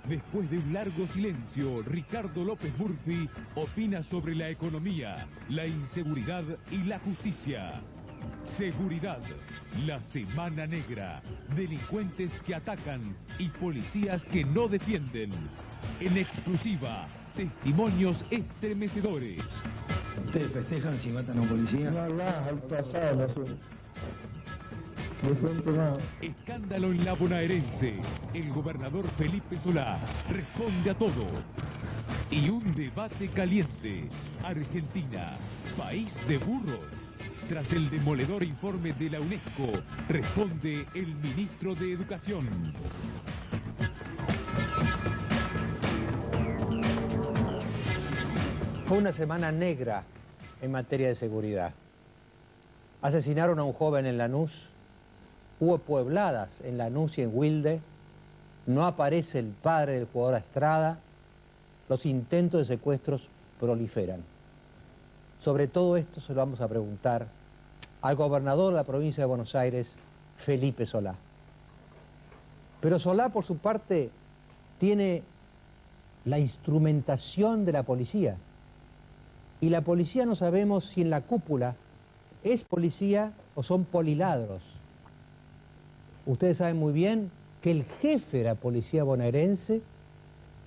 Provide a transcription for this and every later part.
Después de un largo silencio, Ricardo López Murphy opina sobre la economía, la inseguridad y la justicia. Seguridad, la semana negra, delincuentes que atacan y policías que no defienden. En exclusiva, testimonios estremecedores. ¿Ustedes festejan si matan a un policía? No, al pasado no sé. De frente más. Escándalo en la bonaerense. El gobernador Felipe Solá responde a todo. Y un debate caliente. Argentina, país de burros. Tras el demoledor informe de la UNESCO, responde el ministro de Educación. Fue una semana negra en materia de seguridad. Asesinaron a un joven en Lanús, hubo puebladas en Lanús y en Wilde, no aparece el padre del jugador Estrada, los intentos de secuestros proliferan. Sobre todo esto se lo vamos a preguntar al gobernador de la provincia de Buenos Aires, Felipe Solá. Pero Solá, por su parte, tiene la instrumentación de la policía. Y la policía no sabemos si en la cúpula es policía o son poliladros. Ustedes saben muy bien que el jefe de la policía bonaerense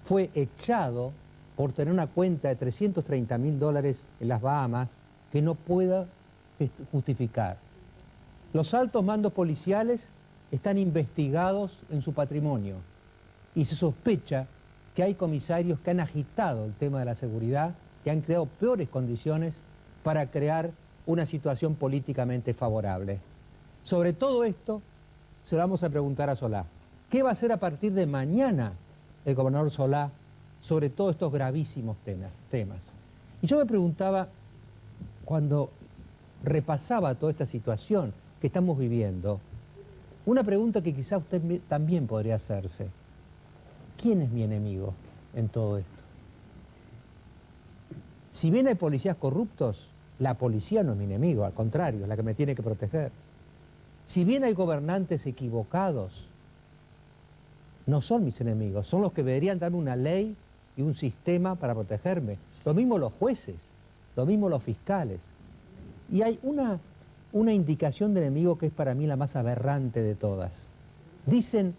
fue echado por tener una cuenta de $330.000 en las Bahamas que no pueda justificar. Los altos mandos policiales están investigados en su patrimonio y se sospecha que hay comisarios que han agitado el tema de la seguridad, que han creado peores condiciones para crear una situación políticamente favorable. Sobre todo esto se lo vamos a preguntar a Solá. ¿Qué va a hacer a partir de mañana el gobernador Solá sobre todos estos gravísimos temas? Y yo me preguntaba, cuando repasaba toda esta situación que estamos viviendo, una pregunta que quizá usted también podría hacerse. ¿Quién es mi enemigo en todo esto? Si bien hay policías corruptos, la policía no es mi enemigo, al contrario, es la que me tiene que proteger. Si bien hay gobernantes equivocados, no son mis enemigos, son los que deberían darme una ley y un sistema para protegerme. Lo mismo los jueces, lo mismo los fiscales. Y hay una indicación de enemigo que es para mí la más aberrante de todas. Dicen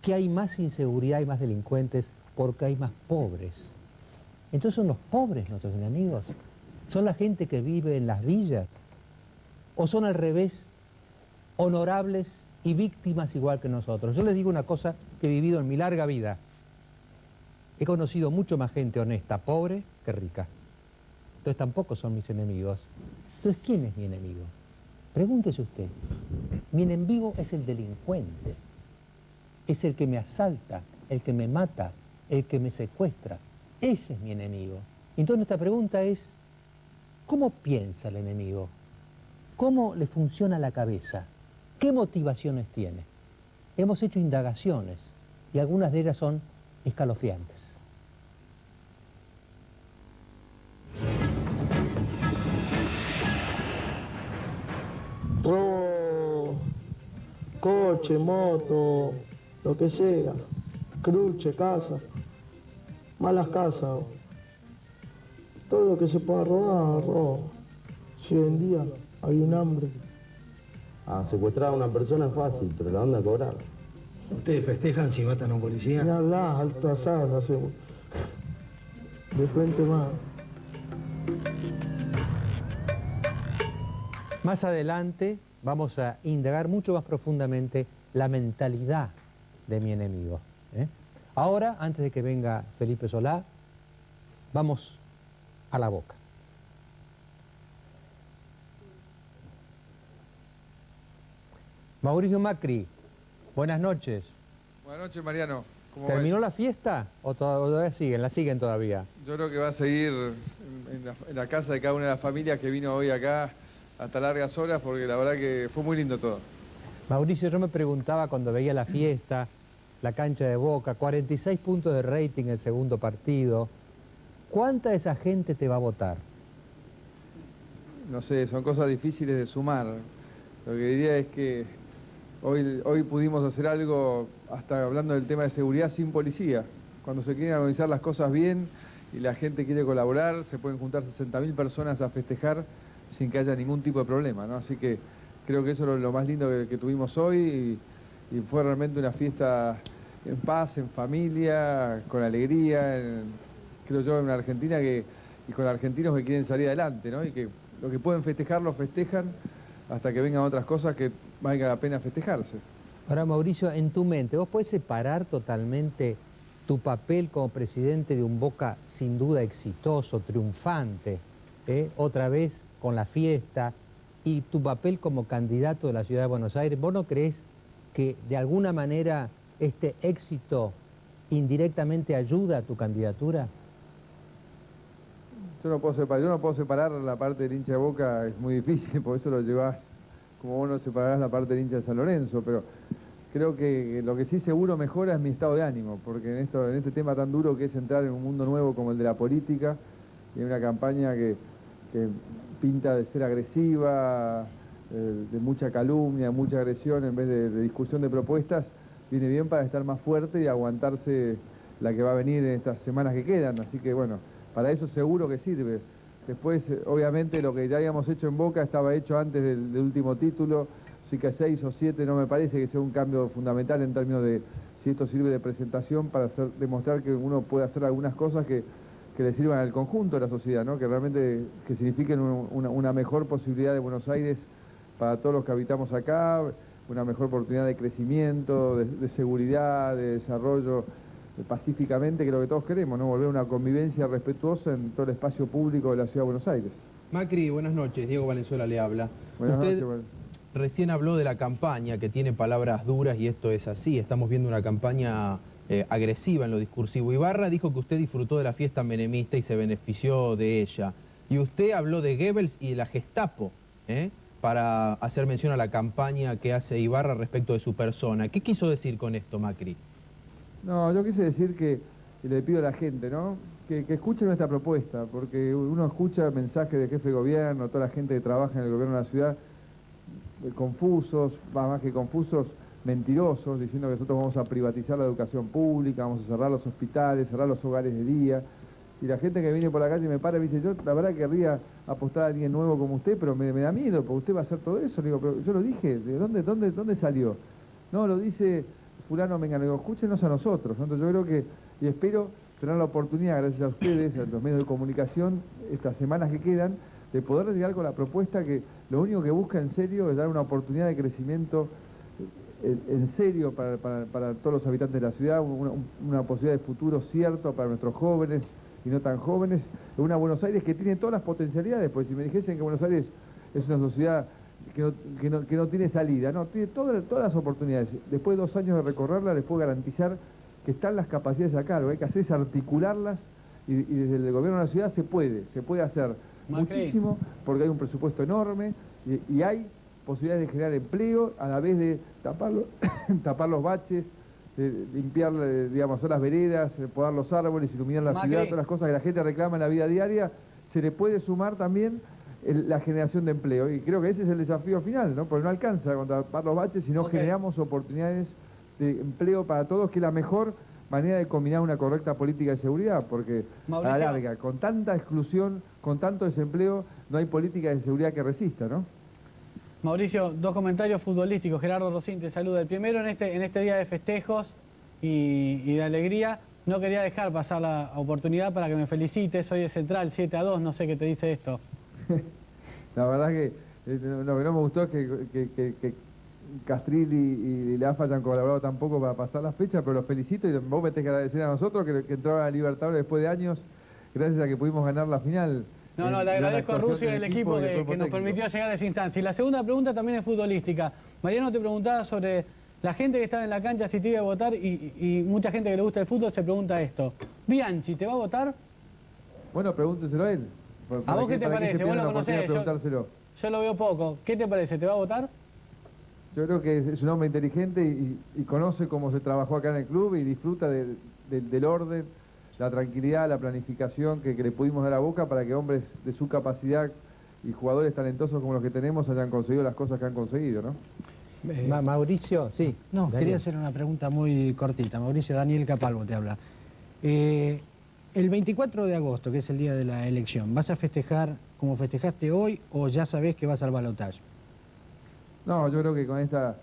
que hay más inseguridad y más delincuentes porque hay más pobres. Entonces son los pobres nuestros enemigos, son la gente que vive en las villas, o son al revés, honorables y víctimas igual que nosotros. Yo les digo una cosa que he vivido en mi larga vida. He conocido mucho más gente honesta, pobre, que rica. Entonces tampoco son mis enemigos. Entonces, ¿quién es mi enemigo? Pregúntese usted. Mi enemigo es el delincuente, es el que me asalta, el que me mata, el que me secuestra. Ese es mi enemigo. Entonces nuestra pregunta es, ¿cómo piensa el enemigo? ¿Cómo le funciona la cabeza? ¿Qué motivaciones tiene? Hemos hecho indagaciones y algunas de ellas son escalofriantes. Robo, coche, moto, lo que sea, cruche, casa, malas casas, todo lo que se pueda robar, robo. Si hoy en día hay un hambre. Secuestrar a una persona es fácil, pero la onda a cobrar. ¿Ustedes festejan si matan a un policía? Ni hablar, alto asado lo hacemos. De frente más. Más adelante vamos a indagar mucho más profundamente la mentalidad de mi enemigo. Ahora, antes de que venga Felipe Solá, vamos a la boca. Mauricio Macri, buenas noches. Buenas noches, Mariano. ¿Cómo ¿Terminó ves? la fiesta o todavía siguen? ¿La siguen todavía? Yo creo que va a seguir en la casa de cada una de las familias que vino hoy acá hasta largas horas, porque la verdad que fue muy lindo todo. Mauricio, yo me preguntaba cuando veía la fiesta, la cancha de Boca, 46 puntos de rating en el segundo partido, ¿cuánta de esa gente te va a votar? No sé, son cosas difíciles de sumar. Lo que diría es que hoy pudimos hacer algo, hasta hablando del tema de seguridad, sin policía. Cuando se quieren organizar las cosas bien y la gente quiere colaborar, se pueden juntar 60.000 personas a festejar sin que haya ningún tipo de problema, ¿no? Así que creo que eso es lo más lindo que tuvimos hoy y fue realmente una fiesta en paz, en familia, con alegría, creo yo, en una Argentina y con argentinos que quieren salir adelante, ¿no? Y que lo que pueden festejar, lo festejan hasta que vengan otras cosas que valga la pena festejarse. Ahora, Mauricio, en tu mente, ¿vos podés separar totalmente tu papel como presidente de un Boca sin duda exitoso, triunfante, otra vez con la fiesta, y tu papel como candidato de la Ciudad de Buenos Aires? ¿Vos no creés que de alguna manera este éxito indirectamente ayuda a tu candidatura? Yo no puedo separar la parte del hincha de Boca, es muy difícil, por eso lo llevás, como vos no separás la parte del hincha de San Lorenzo, pero creo que lo que sí seguro mejora es mi estado de ánimo, porque en este tema tan duro que es entrar en un mundo nuevo como el de la política, y en una campaña que pinta de ser agresiva, de mucha calumnia, mucha agresión en vez de discusión de propuestas, viene bien para estar más fuerte y aguantarse la que va a venir en estas semanas que quedan, así que bueno, para eso seguro que sirve. Después, obviamente, lo que ya habíamos hecho en Boca estaba hecho antes del último título, así que 6 o 7 no me parece que sea un cambio fundamental en términos de si esto sirve de presentación para demostrar que uno puede hacer algunas cosas que le sirvan al conjunto de la sociedad, ¿no? Que realmente que signifiquen una mejor posibilidad de Buenos Aires para todos los que habitamos acá, una mejor oportunidad de crecimiento, de seguridad, de desarrollo pacíficamente, que es lo que todos queremos, ¿no? Volver a una convivencia respetuosa en todo el espacio público de la Ciudad de Buenos Aires. Macri, buenas noches. Diego Valenzuela le habla. Buenas Usted noches. recién habló de la campaña, que tiene palabras duras y esto es así. Estamos viendo una campaña agresiva en lo discursivo. Ibarra dijo que usted disfrutó de la fiesta menemista y se benefició de ella. Y usted habló de Goebbels y de la Gestapo, para hacer mención a la campaña que hace Ibarra respecto de su persona. ¿Qué quiso decir con esto, Macri? No, yo quise decir y le pido a la gente, ¿no? Que escuche nuestra propuesta, porque uno escucha mensajes de jefe de gobierno, toda la gente que trabaja en el gobierno de la ciudad, confusos, más que confusos, mentirosos, diciendo que nosotros vamos a privatizar la educación pública, vamos a cerrar los hospitales, cerrar los hogares de día. Y la gente que viene por la calle me para y me dice, yo la verdad querría apostar a alguien nuevo como usted, pero me da miedo, porque usted va a hacer todo eso. Le digo, pero yo lo dije, ¿de dónde salió? No, lo dice fulano mengano. Digo, escúchenos a nosotros, ¿no? Entonces yo creo que, y espero tener la oportunidad, gracias a ustedes, a los medios de comunicación, estas semanas que quedan, de poder llegar con la propuesta que lo único que busca en serio es dar una oportunidad de crecimiento en serio para todos los habitantes de la ciudad, una posibilidad de futuro cierto para nuestros jóvenes y no tan jóvenes, en una Buenos Aires que tiene todas las potencialidades, pues si me dijesen que Buenos Aires es una sociedad que no tiene salida, no, tiene todas las oportunidades. Después de 2 años de recorrerla, les puedo garantizar que están las capacidades acá. Lo que hay que hacer es articularlas y desde el gobierno de la ciudad se puede hacer muchísimo, porque hay un presupuesto enorme y hay posibilidades de generar empleo a la vez de tapar los baches, de limpiar, digamos, hacer las veredas, podar los árboles, iluminar la ciudad, todas las cosas que la gente reclama en la vida diaria. Se le puede sumar también la generación de empleo, y creo que ese es el desafío final, ¿no? Porque no alcanza con tapar los baches si no generamos oportunidades de empleo para todos, que es la mejor manera de combinar una correcta política de seguridad, porque Mauricio, a la larga, con tanta exclusión, con tanto desempleo, no hay política de seguridad que resista, ¿no? Mauricio, 2 comentarios futbolísticos. Gerardo Rosín te saluda. El primero, en este día de festejos y de alegría, no quería dejar pasar la oportunidad para que me felicites. Soy de Central, 7-2, no sé qué te dice esto. La verdad que lo que no me gustó es que Castril y la AFA hayan colaborado tampoco para pasar las fechas, pero los felicito y vos me tenés que agradecer a nosotros que entraron a Libertadores después de años, gracias a que pudimos ganar la final. No, le agradezco a Rusia y al equipo que nos permitió llegar a esa instancia. Y la segunda pregunta también es futbolística. Mariano te preguntaba sobre la gente que estaba en la cancha si te iba a votar y mucha gente que le gusta el fútbol se pregunta esto. Bianchi, ¿te va a votar? Bueno, pregúnteselo a él. ¿A vos qué te parece? Vos lo conocés. Yo lo veo poco. ¿Qué te parece? ¿Te va a votar? Yo creo que es un hombre inteligente y conoce cómo se trabajó acá en el club y disfruta del orden, la tranquilidad, la planificación que le pudimos dar a Boca para que hombres de su capacidad y jugadores talentosos como los que tenemos hayan conseguido las cosas que han conseguido, ¿no? Mauricio, sí. No, Daniel. quería hacer una pregunta muy cortita. Mauricio, Daniel Capalvo te habla. El 24 de agosto, que es el día de la elección, ¿vas a festejar como festejaste hoy o ya sabés que vas al balotaje? No, yo creo que con esta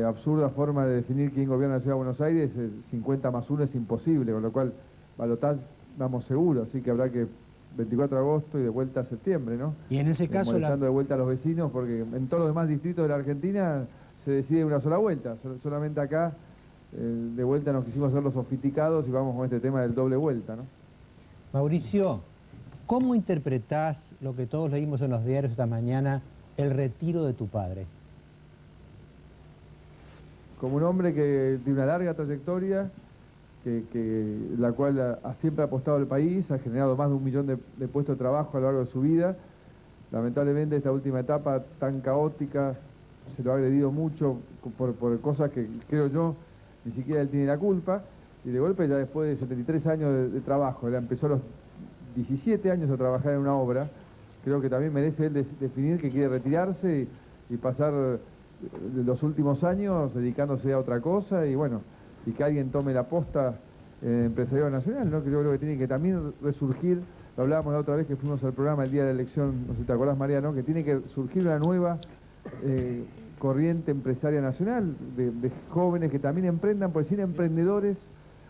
absurda forma de definir quién gobierna la Ciudad de Buenos Aires, 50 más 1 es imposible, con lo cual balotaje vamos seguro, así que habrá que 24 de agosto y de vuelta a septiembre, ¿no? Y en ese caso... Molestando de vuelta a los vecinos, porque en todos los demás distritos de la Argentina se decide una sola vuelta, solamente acá de vuelta nos quisimos hacer los sofisticados y vamos con este tema del doble vuelta, ¿no? Mauricio, ¿cómo interpretás lo que todos leímos en los diarios esta mañana, el retiro de tu padre? Como un hombre que tiene una larga trayectoria, la cual siempre ha apostado al país, ha generado más de 1 millón de puestos de trabajo a lo largo de su vida. Lamentablemente esta última etapa tan caótica se lo ha agredido mucho por cosas que creo yo ni siquiera él tiene la culpa, y de golpe ya después de 73 años de trabajo, él empezó a los 17 años a trabajar en una obra, creo que también merece él definir que quiere retirarse y pasar los últimos años dedicándose a otra cosa, y bueno, y que alguien tome la posta empresarial nacional, ¿no? Que yo creo que tiene que también resurgir, lo hablábamos la otra vez que fuimos al programa el día de la elección, no sé si te acordás, Mariano, que tiene que surgir una nueva corriente empresaria nacional, de jóvenes que también emprendan, porque sin emprendedores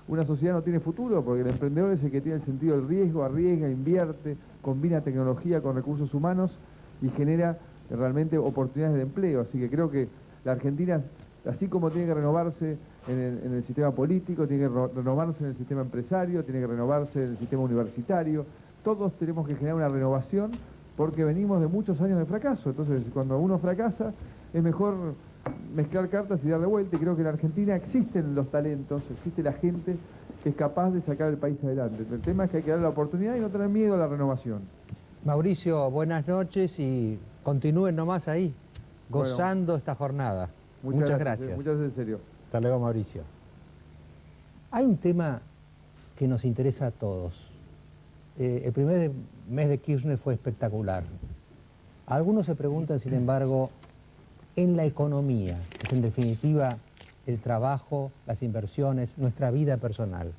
una sociedad no tiene futuro, porque el emprendedor es el que tiene el sentido del riesgo, arriesga, invierte, combina tecnología con recursos humanos y genera realmente oportunidades de empleo. Así que creo que la Argentina, así como tiene que renovarse en el sistema político, tiene que renovarse en el sistema empresario, tiene que renovarse en el sistema universitario, todos tenemos que generar una renovación porque venimos de muchos años de fracaso. Entonces, cuando uno fracasa, es mejor mezclar cartas y darle vuelta, y creo que en la Argentina existen los talentos, existe la gente que es capaz de sacar el país adelante. El tema es que hay que darle la oportunidad y no tener miedo a la renovación. Mauricio, buenas noches y continúen nomás ahí, gozando esta jornada. Muchas gracias. Muchas gracias, en serio. Hasta luego, Mauricio. Hay un tema que nos interesa a todos. El primer mes de Kirchner fue espectacular. Algunos se preguntan, sin embargo, en la economía, que es en definitiva el trabajo, las inversiones, nuestra vida personal.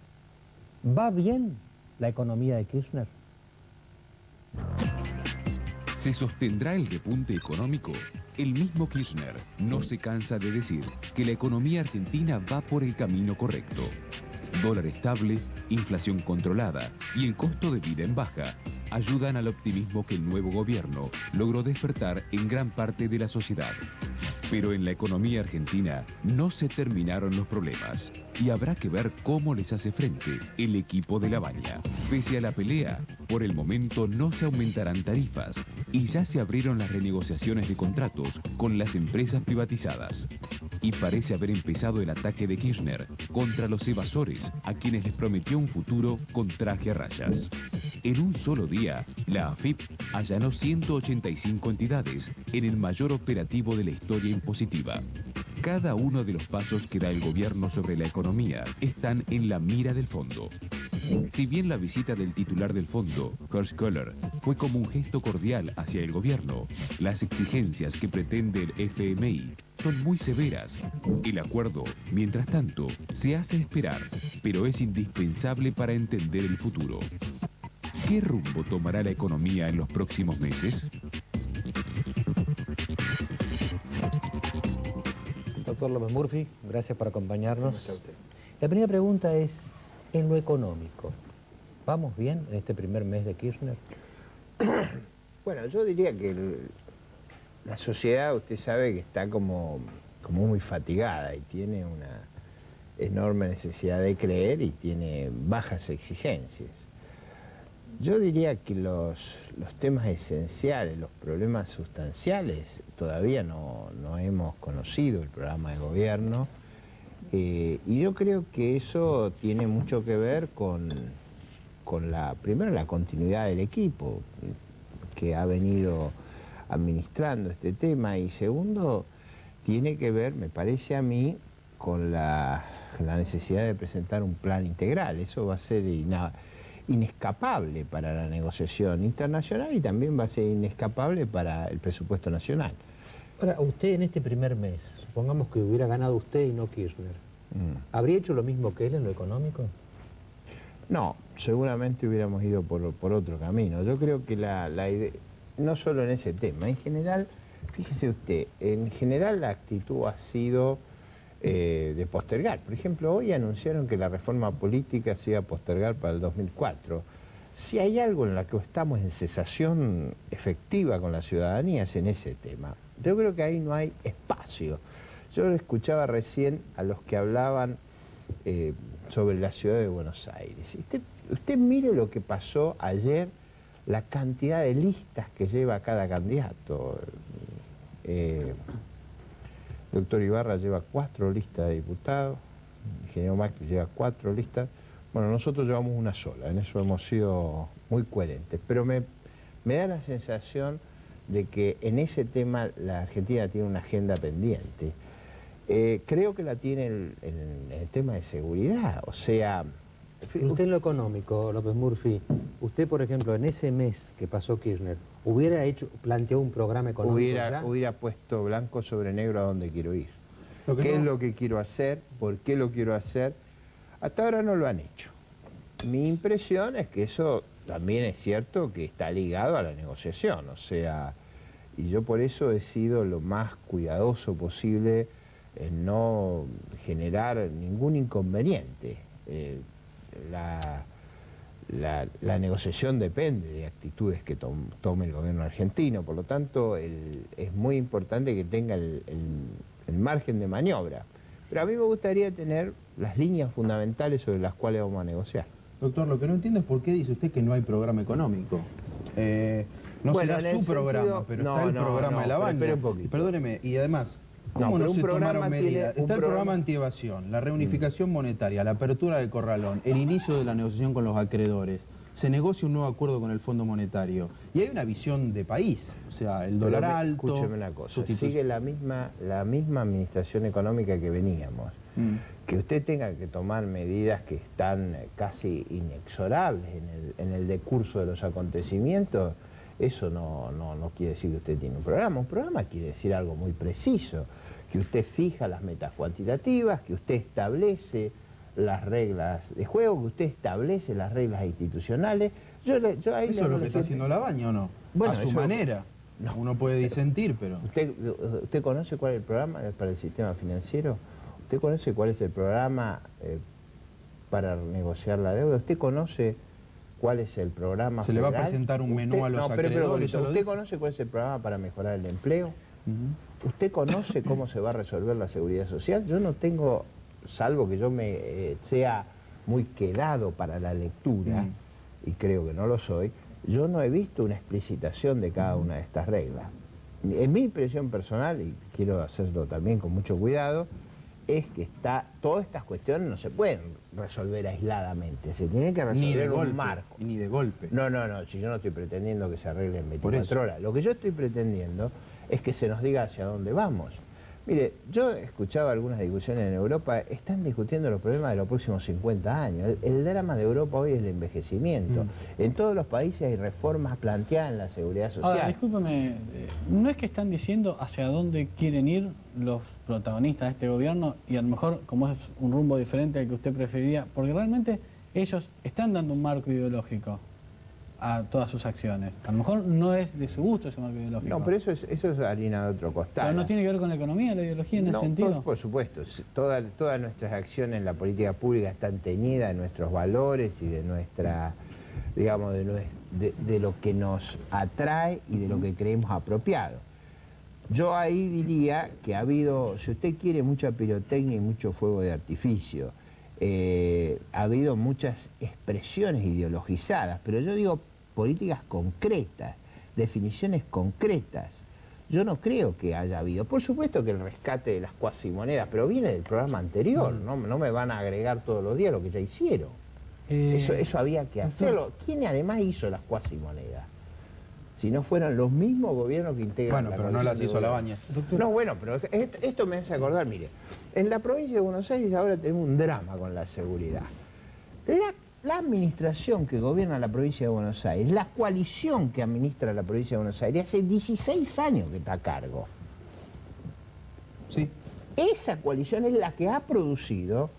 ¿Va bien la economía de Kirchner? ¿Se sostendrá el repunte económico? El mismo Kirchner no se cansa de decir que la economía argentina va por el camino correcto. Dólar estable, inflación controlada y el costo de vida en baja ayudan al optimismo que el nuevo gobierno logró despertar en gran parte de la sociedad. Pero en la economía argentina no se terminaron los problemas y habrá que ver cómo les hace frente el equipo de La Baña. Pese a la pelea, por el momento no se aumentarán tarifas y ya se abrieron las renegociaciones de contratos con las empresas privatizadas. Y parece haber empezado el ataque de Kirchner contra los evasores, a quienes les prometió un futuro con traje a rayas. En un solo día, la AFIP allanó 185 entidades en el mayor operativo de la historia impositiva. Cada uno de los pasos que da el gobierno sobre la economía están en la mira del fondo. Si bien la visita del titular del fondo, Horst Köhler, fue como un gesto cordial hacia el gobierno, las exigencias que pretende el FMI son muy severas. El acuerdo, mientras tanto, se hace esperar, pero es indispensable para entender el futuro. ¿Qué rumbo tomará la economía en los próximos meses? Doctor López Murphy, gracias por acompañarnos. La primera pregunta es, en lo económico, ¿vamos bien en este primer mes de Kirchner? Bueno, yo diría que la sociedad, usted sabe que está como muy fatigada y tiene una enorme necesidad de creer y tiene bajas exigencias. Yo diría que los temas esenciales, los problemas sustanciales, todavía no hemos conocido el programa de gobierno, y yo creo que eso tiene mucho que ver con primero la continuidad del equipo que ha venido administrando este tema, y segundo, tiene que ver, me parece a mí, con la necesidad de presentar un plan integral. Eso va a ser inescapable para la negociación internacional y también va a ser inescapable para el presupuesto nacional. Ahora, usted en este primer mes, supongamos que hubiera ganado usted y no Kirchner, ¿habría hecho lo mismo que él en lo económico? No, seguramente hubiéramos ido por otro camino. Yo creo que la idea, no solo en ese tema, en general, fíjese usted, en general la actitud ha sido de postergar. Por ejemplo, hoy anunciaron que la reforma política se iba a postergar para el 2004. Si hay algo en la que estamos en cesación efectiva con la ciudadanía es en ese tema. Yo creo que ahí no hay espacio. Yo escuchaba recién a los que hablaban sobre la ciudad de Buenos Aires. Usted mire lo que pasó ayer, la cantidad de listas que lleva cada candidato. Doctor Ibarra lleva 4 listas de diputados, el ingeniero Macri lleva 4 listas. Bueno, nosotros llevamos una sola, en eso hemos sido muy coherentes. Pero me da la sensación de que en ese tema la Argentina tiene una agenda pendiente. Creo que la tiene en el tema de seguridad, o sea... Usted en lo económico, López Murphy, usted, por ejemplo, en ese mes que pasó Kirchner, ¿hubiera planteado un programa económico hubiera puesto blanco sobre negro a dónde quiero ir? ¿Qué es lo que quiero hacer? ¿Por qué lo quiero hacer? Hasta ahora no lo han hecho. Mi impresión es que eso también es cierto que está ligado a la negociación, o sea, y yo por eso he sido lo más cuidadoso posible en no generar ningún inconveniente. La negociación depende de actitudes que tome el gobierno argentino, por lo tanto es muy importante que tenga el margen de maniobra. Pero a mí me gustaría tener las líneas fundamentales sobre las cuales vamos a negociar. Doctor, lo que no entiendo es por qué dice usted que no hay programa económico. No será su programa, pero está el programa de la Baña. Espere un poquito. Perdóneme, y además... ¿Cómo no se tomaron medidas? Está el programa antievasión, la reunificación monetaria, la apertura del corralón, el inicio de la negociación con los acreedores, se negocia un nuevo acuerdo con el Fondo Monetario. Y hay una visión de país, o sea, el dólar alto... Escúcheme una cosa, sigue la misma administración económica que veníamos. Que usted tenga que tomar medidas que están casi inexorables en el decurso de los acontecimientos, eso no quiere decir que usted tiene un programa. Un programa quiere decir algo muy preciso, que usted fija las metas cuantitativas, que usted establece las reglas de juego, que usted establece las reglas institucionales. ¿Eso es lo que está haciendo la Baña o no? Bueno, a su manera. No. Uno puede disentir, pero... ¿Usted conoce cuál es el programa para el sistema financiero? ¿Usted conoce cuál es el programa para negociar la deuda? ¿Usted conoce cuál es el programa federal? ¿Se le va a presentar un menú a los acreedores? ¿Usted conoce cuál es el programa para mejorar el empleo? ¿Usted conoce cómo se va a resolver la seguridad social? Yo no tengo, salvo que yo me sea muy quedado para la lectura, y creo que no lo soy, yo no he visto una explicitación de cada una de estas reglas. En mi impresión personal, y quiero hacerlo también con mucho cuidado, es que todas estas cuestiones no se pueden resolver aisladamente, se tienen que resolver en un marco. Ni de golpe. No, si yo no estoy pretendiendo que se arregle en 24 horas. Lo que yo estoy pretendiendo es que se nos diga hacia dónde vamos. Mire, yo escuchaba algunas discusiones en Europa, están discutiendo los problemas de los próximos 50 años. El drama de Europa hoy es el envejecimiento. En todos los países hay reformas planteadas en la seguridad social. Ahora, discúlpeme, ¿no es que están diciendo hacia dónde quieren ir los protagonistas de este gobierno y a lo mejor como es un rumbo diferente al que usted preferiría? Porque realmente ellos están dando un marco ideológico a todas sus acciones. A lo mejor no es de su gusto ese marco ideológico. No, pero eso es harina de otro costal. ¿Pero no tiene que ver con la economía, la ideología en ese sentido? Por supuesto. Todas nuestras acciones en la política pública están teñidas de nuestros valores y de nuestra, digamos, de lo que nos atrae y de lo que creemos apropiado. Yo ahí diría que ha habido, si usted quiere, mucha pirotecnia y mucho fuego de artificio. Ha habido muchas expresiones ideologizadas, pero yo digo políticas concretas, definiciones concretas. Yo no creo que haya habido. Por supuesto que el rescate de las cuasimonedas, pero viene del programa anterior, no me van a agregar todos los días lo que ya hicieron. Eso había que hacerlo. ¿Quién además hizo las cuasimonedas? Si no fueran los mismos gobiernos que integran pero no las hizo la Baña. No, bueno, pero esto me hace acordar, mire, en la provincia de Buenos Aires ahora tenemos un drama con la seguridad. La administración que gobierna la provincia de Buenos Aires, la coalición que administra la provincia de Buenos Aires, hace 16 años que está a cargo. Sí. Esa coalición es la que ha producido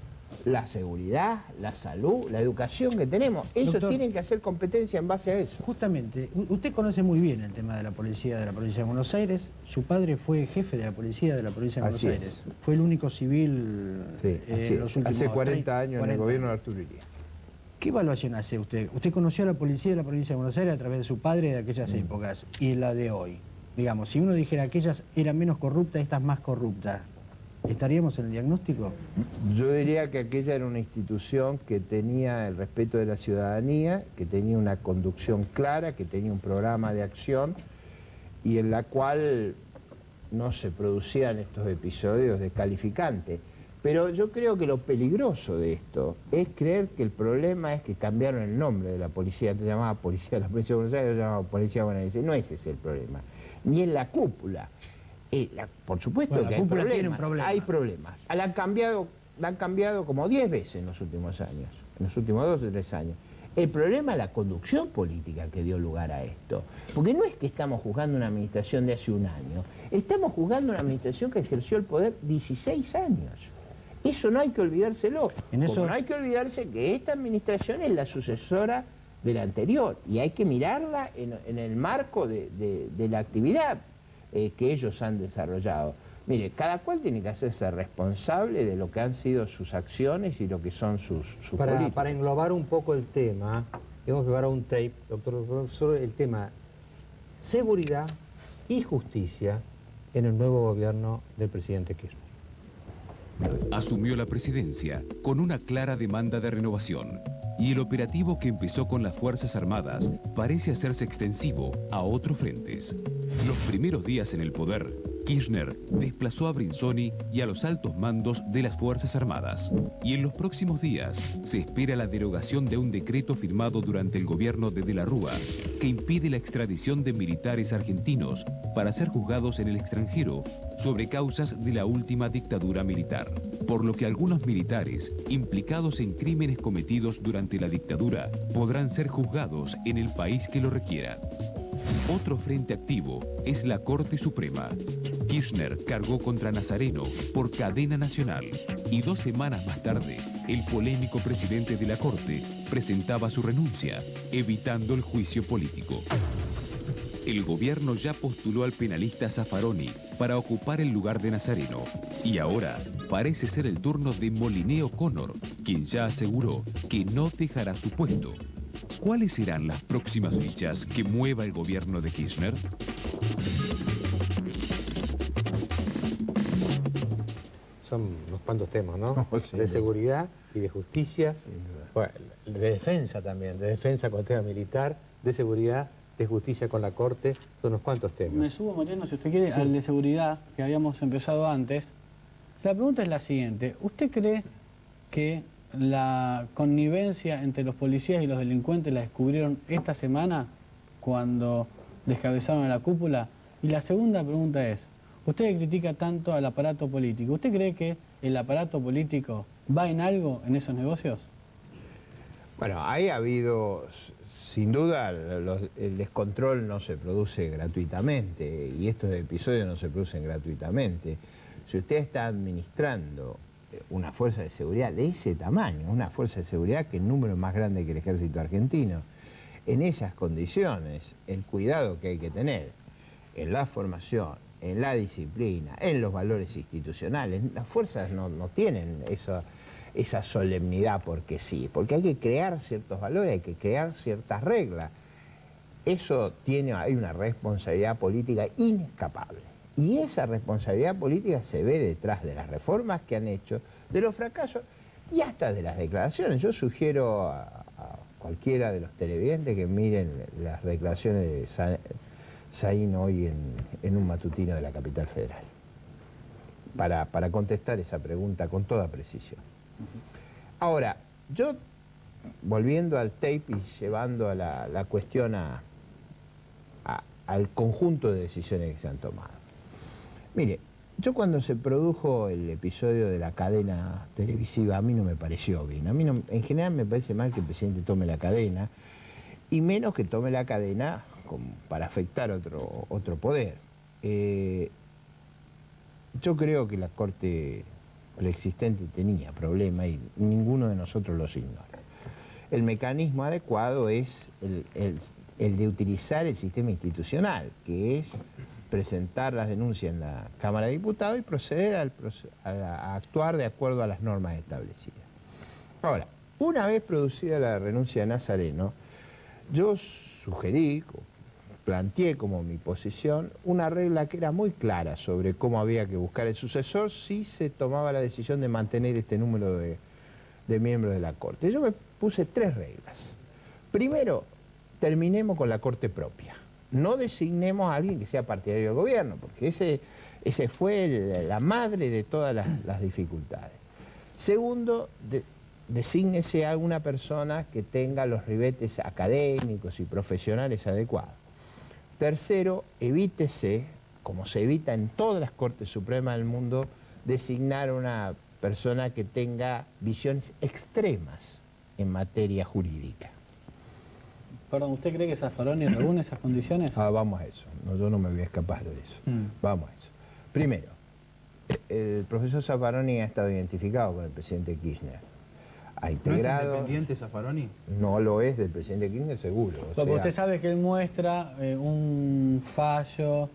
la seguridad, la salud, la educación que tenemos. Ellos Doctor, tienen que hacer competencia en base a eso. Justamente, usted conoce muy bien el tema de la provincia de Buenos Aires. Su padre fue jefe de la provincia de Buenos Así Aires. es. Fue el único civil Sí, en los últimos hace 40 años en 40 el gobierno de Arturo Illia. ¿Qué evaluación hace usted? Usted conoció a la policía de la provincia de Buenos Aires a través de su padre de aquellas épocas y la de hoy. Digamos, si uno dijera que aquellas eran menos corruptas, estas más corruptas, ¿estaríamos en el diagnóstico? Yo diría que aquella era una institución que tenía el respeto de la ciudadanía, que tenía una conducción clara, que tenía un programa de acción y en la cual no se producían estos episodios descalificantes. Pero yo creo que lo peligroso de esto es creer que el problema es que cambiaron el nombre de la policía. Te llamaba Policía de la Provincia de Buenos Aires, lo llamaba Policía Bonaerense. No ese es el problema, ni en la cúpula. Por supuesto Bueno, que la cúpula tiene un problema. Hay problemas. La han cambiado como 10 veces en los últimos años, en los últimos 2 o 3 años. El problema es la conducción política que dio lugar a esto. Porque no es que estamos juzgando una administración de hace un año, estamos juzgando una administración que ejerció el poder 16 años. Eso no hay que olvidárselo. Como no hay que olvidarse que esta administración es la sucesora de la anterior y hay que mirarla en el marco de la actividad que ellos han desarrollado. Mire, cada cual tiene que hacerse responsable de lo que han sido sus acciones y lo que son sus políticas. Para englobar un poco el tema, hemos preparado un tape, doctor profesor, el tema seguridad y justicia en el nuevo gobierno del presidente Kirchner. Asumió la presidencia con una clara demanda de renovación y el operativo que empezó con las Fuerzas Armadas parece hacerse extensivo a otros frentes. Los primeros días en el poder, Kirchner desplazó a Brinsoni y a los altos mandos de las Fuerzas Armadas. Y en los próximos días se espera la derogación de un decreto firmado durante el gobierno de la Rúa que impide la extradición de militares argentinos para ser juzgados en el extranjero sobre causas de la última dictadura militar. Por lo que algunos militares implicados en crímenes cometidos durante la dictadura podrán ser juzgados en el país que lo requiera. Otro frente activo es la Corte Suprema. Kirchner cargó contra Nazareno por cadena nacional y 2 semanas más tarde, el polémico presidente de la Corte presentaba su renuncia, evitando el juicio político. El gobierno ya postuló al penalista Zaffaroni para ocupar el lugar de Nazareno y ahora parece ser el turno de Moliné O'Connor, quien ya aseguró que no dejará su puesto. ¿Cuáles serán las próximas fichas que mueva el gobierno de Kirchner? Son unos cuantos temas, ¿no? Sí, de seguridad y de justicia, bueno, de defensa también, de defensa con el tema militar, de seguridad, de justicia con la Corte, son unos cuantos temas. Me subo, Mariano, si usted quiere, al de seguridad, que habíamos empezado antes. La pregunta es la siguiente. ¿Usted cree que la connivencia entre los policías y los delincuentes la descubrieron esta semana cuando descabezaron a la cúpula? Y la segunda pregunta es, usted critica tanto al aparato político, ¿usted cree que el aparato político va en algo en esos negocios? Bueno, ahí ha habido, sin duda, el descontrol no se produce gratuitamente y estos episodios no se producen gratuitamente. Si usted está administrando una fuerza de seguridad de ese tamaño, una fuerza de seguridad que en número más grande que el ejército argentino, en esas condiciones, el cuidado que hay que tener en la formación, en la disciplina, en los valores institucionales, las fuerzas no tienen esa solemnidad porque sí, porque hay que crear ciertos valores, hay que crear ciertas reglas. Eso hay una responsabilidad política inescapable. Y esa responsabilidad política se ve detrás de las reformas que han hecho, de los fracasos y hasta de las declaraciones. Yo sugiero a cualquiera de los televidentes que miren las declaraciones de Saín hoy en un matutino de la capital federal, para contestar esa pregunta con toda precisión. Ahora, yo, volviendo al tape y llevando a la cuestión al conjunto de decisiones que se han tomado. Mire, yo cuando se produjo el episodio de la cadena televisiva, a mí no me pareció bien. A mí no, en general me parece mal que el presidente tome la cadena, y menos que tome la cadena para afectar otro poder. Yo creo que la Corte preexistente tenía problemas y ninguno de nosotros los ignora. El mecanismo adecuado es el de utilizar el sistema institucional, que es presentar las denuncias en la Cámara de Diputados y proceder a actuar de acuerdo a las normas establecidas. Ahora, una vez producida la renuncia de Nazareno, yo sugerí, planteé como mi posición, una regla que era muy clara sobre cómo había que buscar el sucesor si se tomaba la decisión de mantener este número de miembros de la Corte. Yo me puse 3 reglas. Primero, terminemos con la Corte propia. No designemos a alguien que sea partidario del gobierno, porque ese fue la madre de todas las dificultades. Segundo, desígnese a una persona que tenga los ribetes académicos y profesionales adecuados. Tercero, evítese, como se evita en todas las Cortes Supremas del mundo, designar a una persona que tenga visiones extremas en materia jurídica. Perdón, ¿usted cree que Zaffaroni reúne esas condiciones? Vamos a eso. No, yo no me voy a escapar de eso. Vamos a eso. Primero, el profesor Zaffaroni ha estado identificado con el presidente Kirchner. Ha integrado... ¿No es independiente Zaffaroni? No lo es del presidente Kirchner, seguro. Porque usted sabe que él muestra un fallo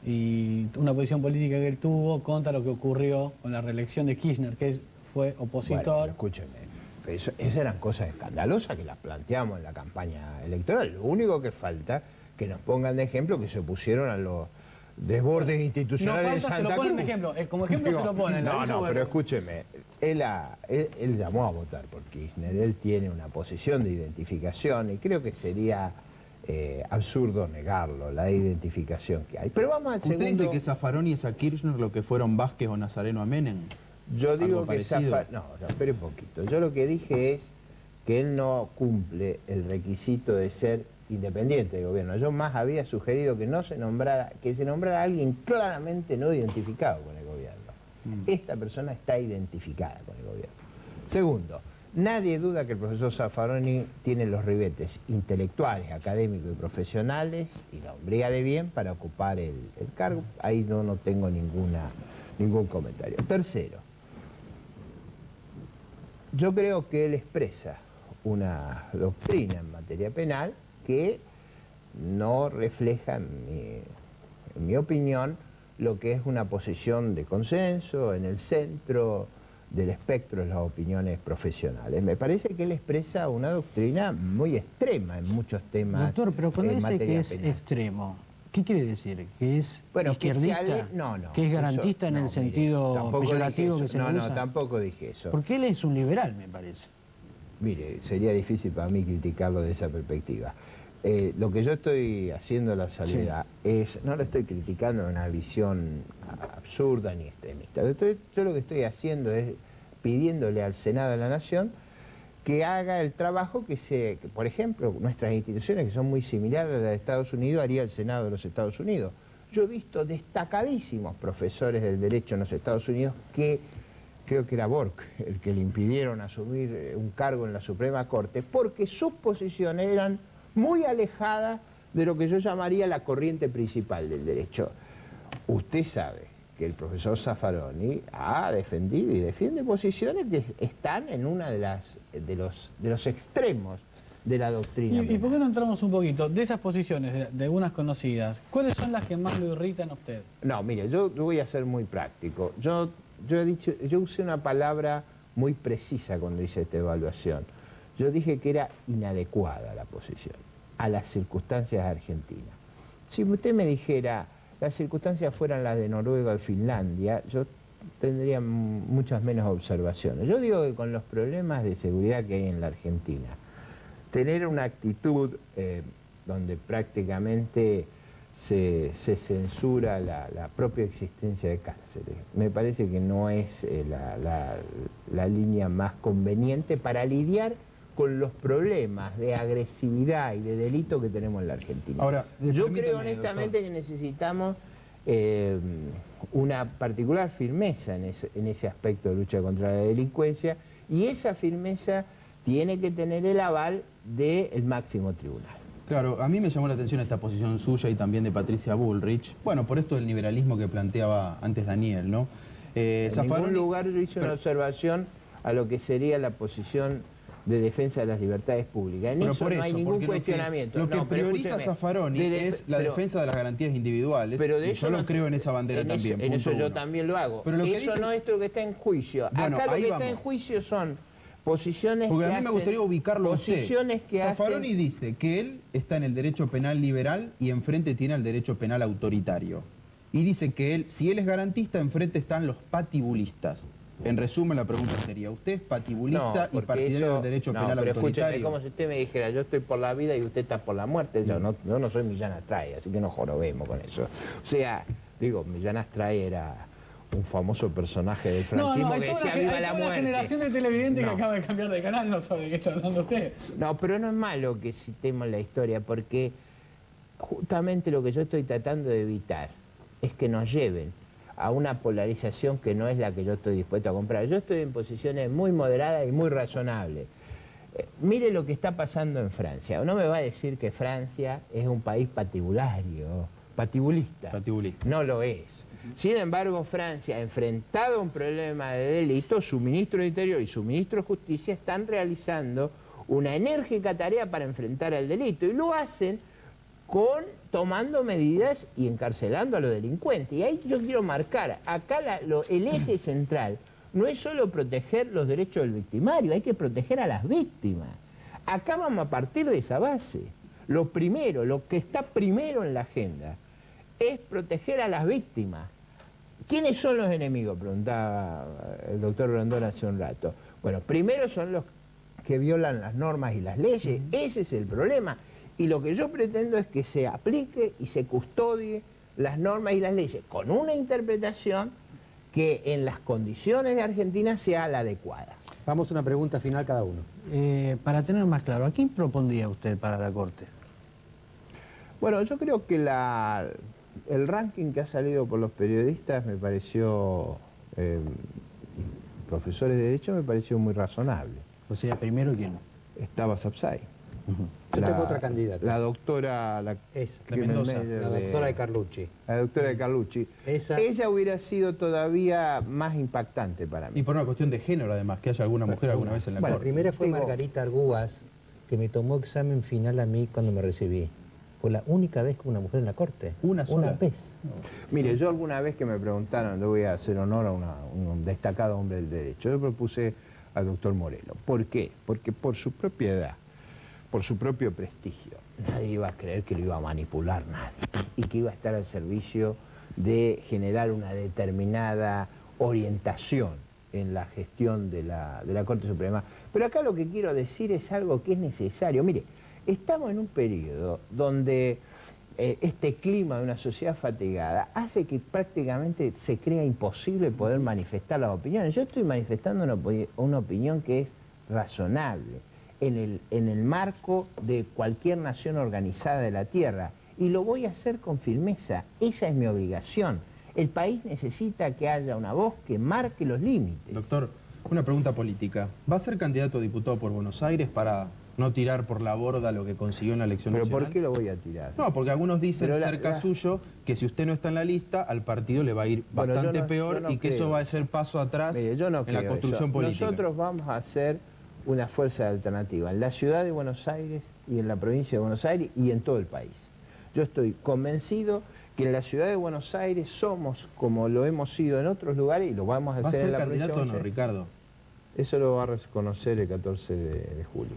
y una posición política que él tuvo contra lo que ocurrió con la reelección de Kirchner, que él fue opositor. Bueno, escúcheme, esas eran cosas escandalosas que las planteamos en la campaña electoral. Lo único que falta que nos pongan de ejemplo que se opusieron a los desbordes institucionales de Santa Cruz. Se lo ponen de ejemplo, como ejemplo se lo ponen. No, pero escúcheme, él llamó a votar por Kirchner, él tiene una posición de identificación y creo que sería absurdo negarlo, la identificación que hay. Pero vamos al segundo... ¿Usted dice que Zaffaroni es a Kirchner lo que fueron Vázquez o Nazareno a Menem? Yo digo que no, espere un poquito. Yo lo que dije es que él no cumple el requisito de ser independiente del gobierno. Yo más había sugerido que se nombrara a alguien claramente no identificado con el gobierno. Esta persona está identificada con el gobierno. Segundo, nadie duda que el profesor Zaffaroni tiene los ribetes intelectuales, académicos y profesionales y la hombría de bien para ocupar el cargo. Ahí no tengo ningún comentario. Tercero, yo creo que él expresa una doctrina en materia penal que no refleja, en mi opinión, lo que es una posición de consenso en el centro del espectro de las opiniones profesionales. Me parece que él expresa una doctrina muy extrema en muchos temas. Doctor, pero cuando dice que es extremo, ¿qué quiere decir? ¿Que es izquierdista? ¿Que es garantista en el sentido peyorativo que se usa? No, tampoco dije eso. Porque él es un liberal, me parece. Mire, sería difícil para mí criticarlo de esa perspectiva. Lo que yo estoy haciendo a la salida es, no lo estoy criticando en una visión absurda ni extremista. Yo lo que estoy haciendo es pidiéndole al Senado de la Nación que haga el trabajo que por ejemplo, nuestras instituciones que son muy similares a las de Estados Unidos, haría el Senado de los Estados Unidos. Yo he visto destacadísimos profesores del derecho en los Estados Unidos que, creo que era Bork, el que le impidieron asumir un cargo en la Suprema Corte, porque sus posiciones eran muy alejadas de lo que yo llamaría la corriente principal del derecho. Usted sabe que el profesor Zaffaroni ha defendido y defiende posiciones que están en una de los extremos de la doctrina. ¿Y por qué no entramos un poquito de esas posiciones, de algunas conocidas? ¿Cuáles son las que más lo irritan a usted? No, mire, yo voy a ser muy práctico. Yo usé una palabra muy precisa cuando hice esta evaluación. Yo dije que era inadecuada la posición a las circunstancias argentinas. Si usted me dijera las circunstancias fueran las de Noruega o Finlandia, yo tendría muchas menos observaciones. Yo digo que con los problemas de seguridad que hay en la Argentina, tener una actitud donde prácticamente se censura la propia existencia de cárceles, me parece que no es la línea más conveniente para lidiar con los problemas de agresividad y de delito que tenemos en la Argentina. Ahora, yo creo honestamente que necesitamos una particular firmeza en ese aspecto de lucha contra la delincuencia, y esa firmeza tiene que tener el aval del máximo tribunal. Claro, a mí me llamó la atención esta posición suya y también de Patricia Bullrich, bueno, por esto del liberalismo que planteaba antes Daniel, ¿no? En Zaffaroni- ningún lugar yo hice una observación a lo que sería la posición de defensa de las libertades públicas. En Pero eso por no hay eso, ningún porque cuestionamiento. Lo que No, pero prioriza escúcheme, Zaffaroni es la pero- defensa de las garantías individuales, Pero de y eso yo no- lo creo en esa bandera en también. En eso punto yo uno. también lo hago. Pero lo que eso dice- no es lo que está en juicio. Bueno, Acá lo ahí que vamos. está en juicio son posiciones Porque que a mí me hacen- gustaría ubicarlo a usted. posiciones que Zaffaroni hacen... dice que él está en el derecho penal liberal y enfrente tiene el derecho penal autoritario. Y dice que él, si él es garantista, enfrente están los patibulistas. En resumen, la pregunta sería, ¿usted es patibulista y porque partidario eso- del derecho no, penal pero escúcheme, autoritario? es como si usted me dijera, yo estoy por la vida y usted está por la muerte. Yo no soy Millán Astray, así que no jorobemos con eso. O sea, digo, Millán Astray era un famoso personaje del franquismo hay que toda decía una, viva hay la toda una muerte. generación de televidentes No. que acaba de cambiar de canal, no sabe de qué está hablando usted. No, pero no es malo que citemos la historia, porque justamente lo que yo estoy tratando de evitar es que nos lleven a una polarización que no es la que yo estoy dispuesto a comprar. Yo estoy en posiciones muy moderadas y muy razonables. Mire lo que está pasando en Francia. No me va a decir que Francia es un país patibulista. No lo es. Sin embargo, Francia, enfrentado a un problema de delito, su ministro de Interior y su ministro de Justicia están realizando una enérgica tarea para enfrentar al delito y lo hacen tomando medidas y encarcelando a los delincuentes. Y ahí yo quiero marcar, acá el eje central no es solo proteger los derechos del victimario, hay que proteger a las víctimas. Acá vamos a partir de esa base. Lo primero, lo que está primero en la agenda, es proteger a las víctimas. ¿Quiénes son los enemigos?, preguntaba el doctor Rondón hace un rato. Bueno, primero son los que violan las normas y las leyes, ese es el problema. Y lo que yo pretendo es que se aplique y se custodie las normas y las leyes con una interpretación que en las condiciones de Argentina sea la adecuada. Vamos a una pregunta final cada uno. Para tener más claro, ¿a quién propondría usted para la Corte? Bueno, yo creo que el ranking que ha salido por los periodistas me pareció, profesores de Derecho, me pareció muy razonable. O sea, primero, ¿quién? Estaba Sapsay. Yo tengo otra candidata. La doctora... La doctora de Carlucci. La doctora de Carlucci. Ella hubiera sido todavía más impactante para mí. Y por una cuestión de género, además, que haya alguna mujer alguna vez en la Bueno, Corte. primera fue Margarita Argúas, que me tomó examen final a mí cuando me recibí. Fue la única vez que una mujer en la Corte. Una vez. Mire, yo alguna vez que me preguntaron, le voy a hacer honor a un destacado hombre del derecho, yo propuse al doctor Morelo. ¿Por qué? Porque por su propia edad, por su propio prestigio, nadie iba a creer que lo iba a manipular nadie y que iba a estar al servicio de generar una determinada orientación en la gestión de la Corte Suprema. Pero acá lo que quiero decir es algo que es necesario. Mire, estamos en un periodo donde este clima de una sociedad fatigada hace que prácticamente se crea imposible poder manifestar las opiniones. Yo estoy manifestando una opinión que es razonable en el marco de cualquier nación organizada de la Tierra y lo voy a hacer con firmeza. Esa es mi obligación. El país necesita que haya una voz que marque los límites. Doctor, una pregunta política. ¿Va a ser candidato a diputado por Buenos Aires para no tirar por la borda lo que consiguió en la elección ¿Pero nacional? por qué lo voy a tirar? No, porque algunos dicen Pero cerca suyo que si usted no está en la lista, al partido le va a ir bastante peor y que eso va a ser paso atrás Mire, yo no en la creo construcción eso. política. Nosotros vamos a hacer una fuerza alternativa en la ciudad de Buenos Aires y en la provincia de Buenos Aires y en todo el país. Yo estoy convencido que en la ciudad de Buenos Aires somos como lo hemos sido en otros lugares y lo vamos a hacer en la provincia de ¿Va a ser candidato o Buenos no, Aires. Ricardo? Eso lo va a reconocer el 14 de julio.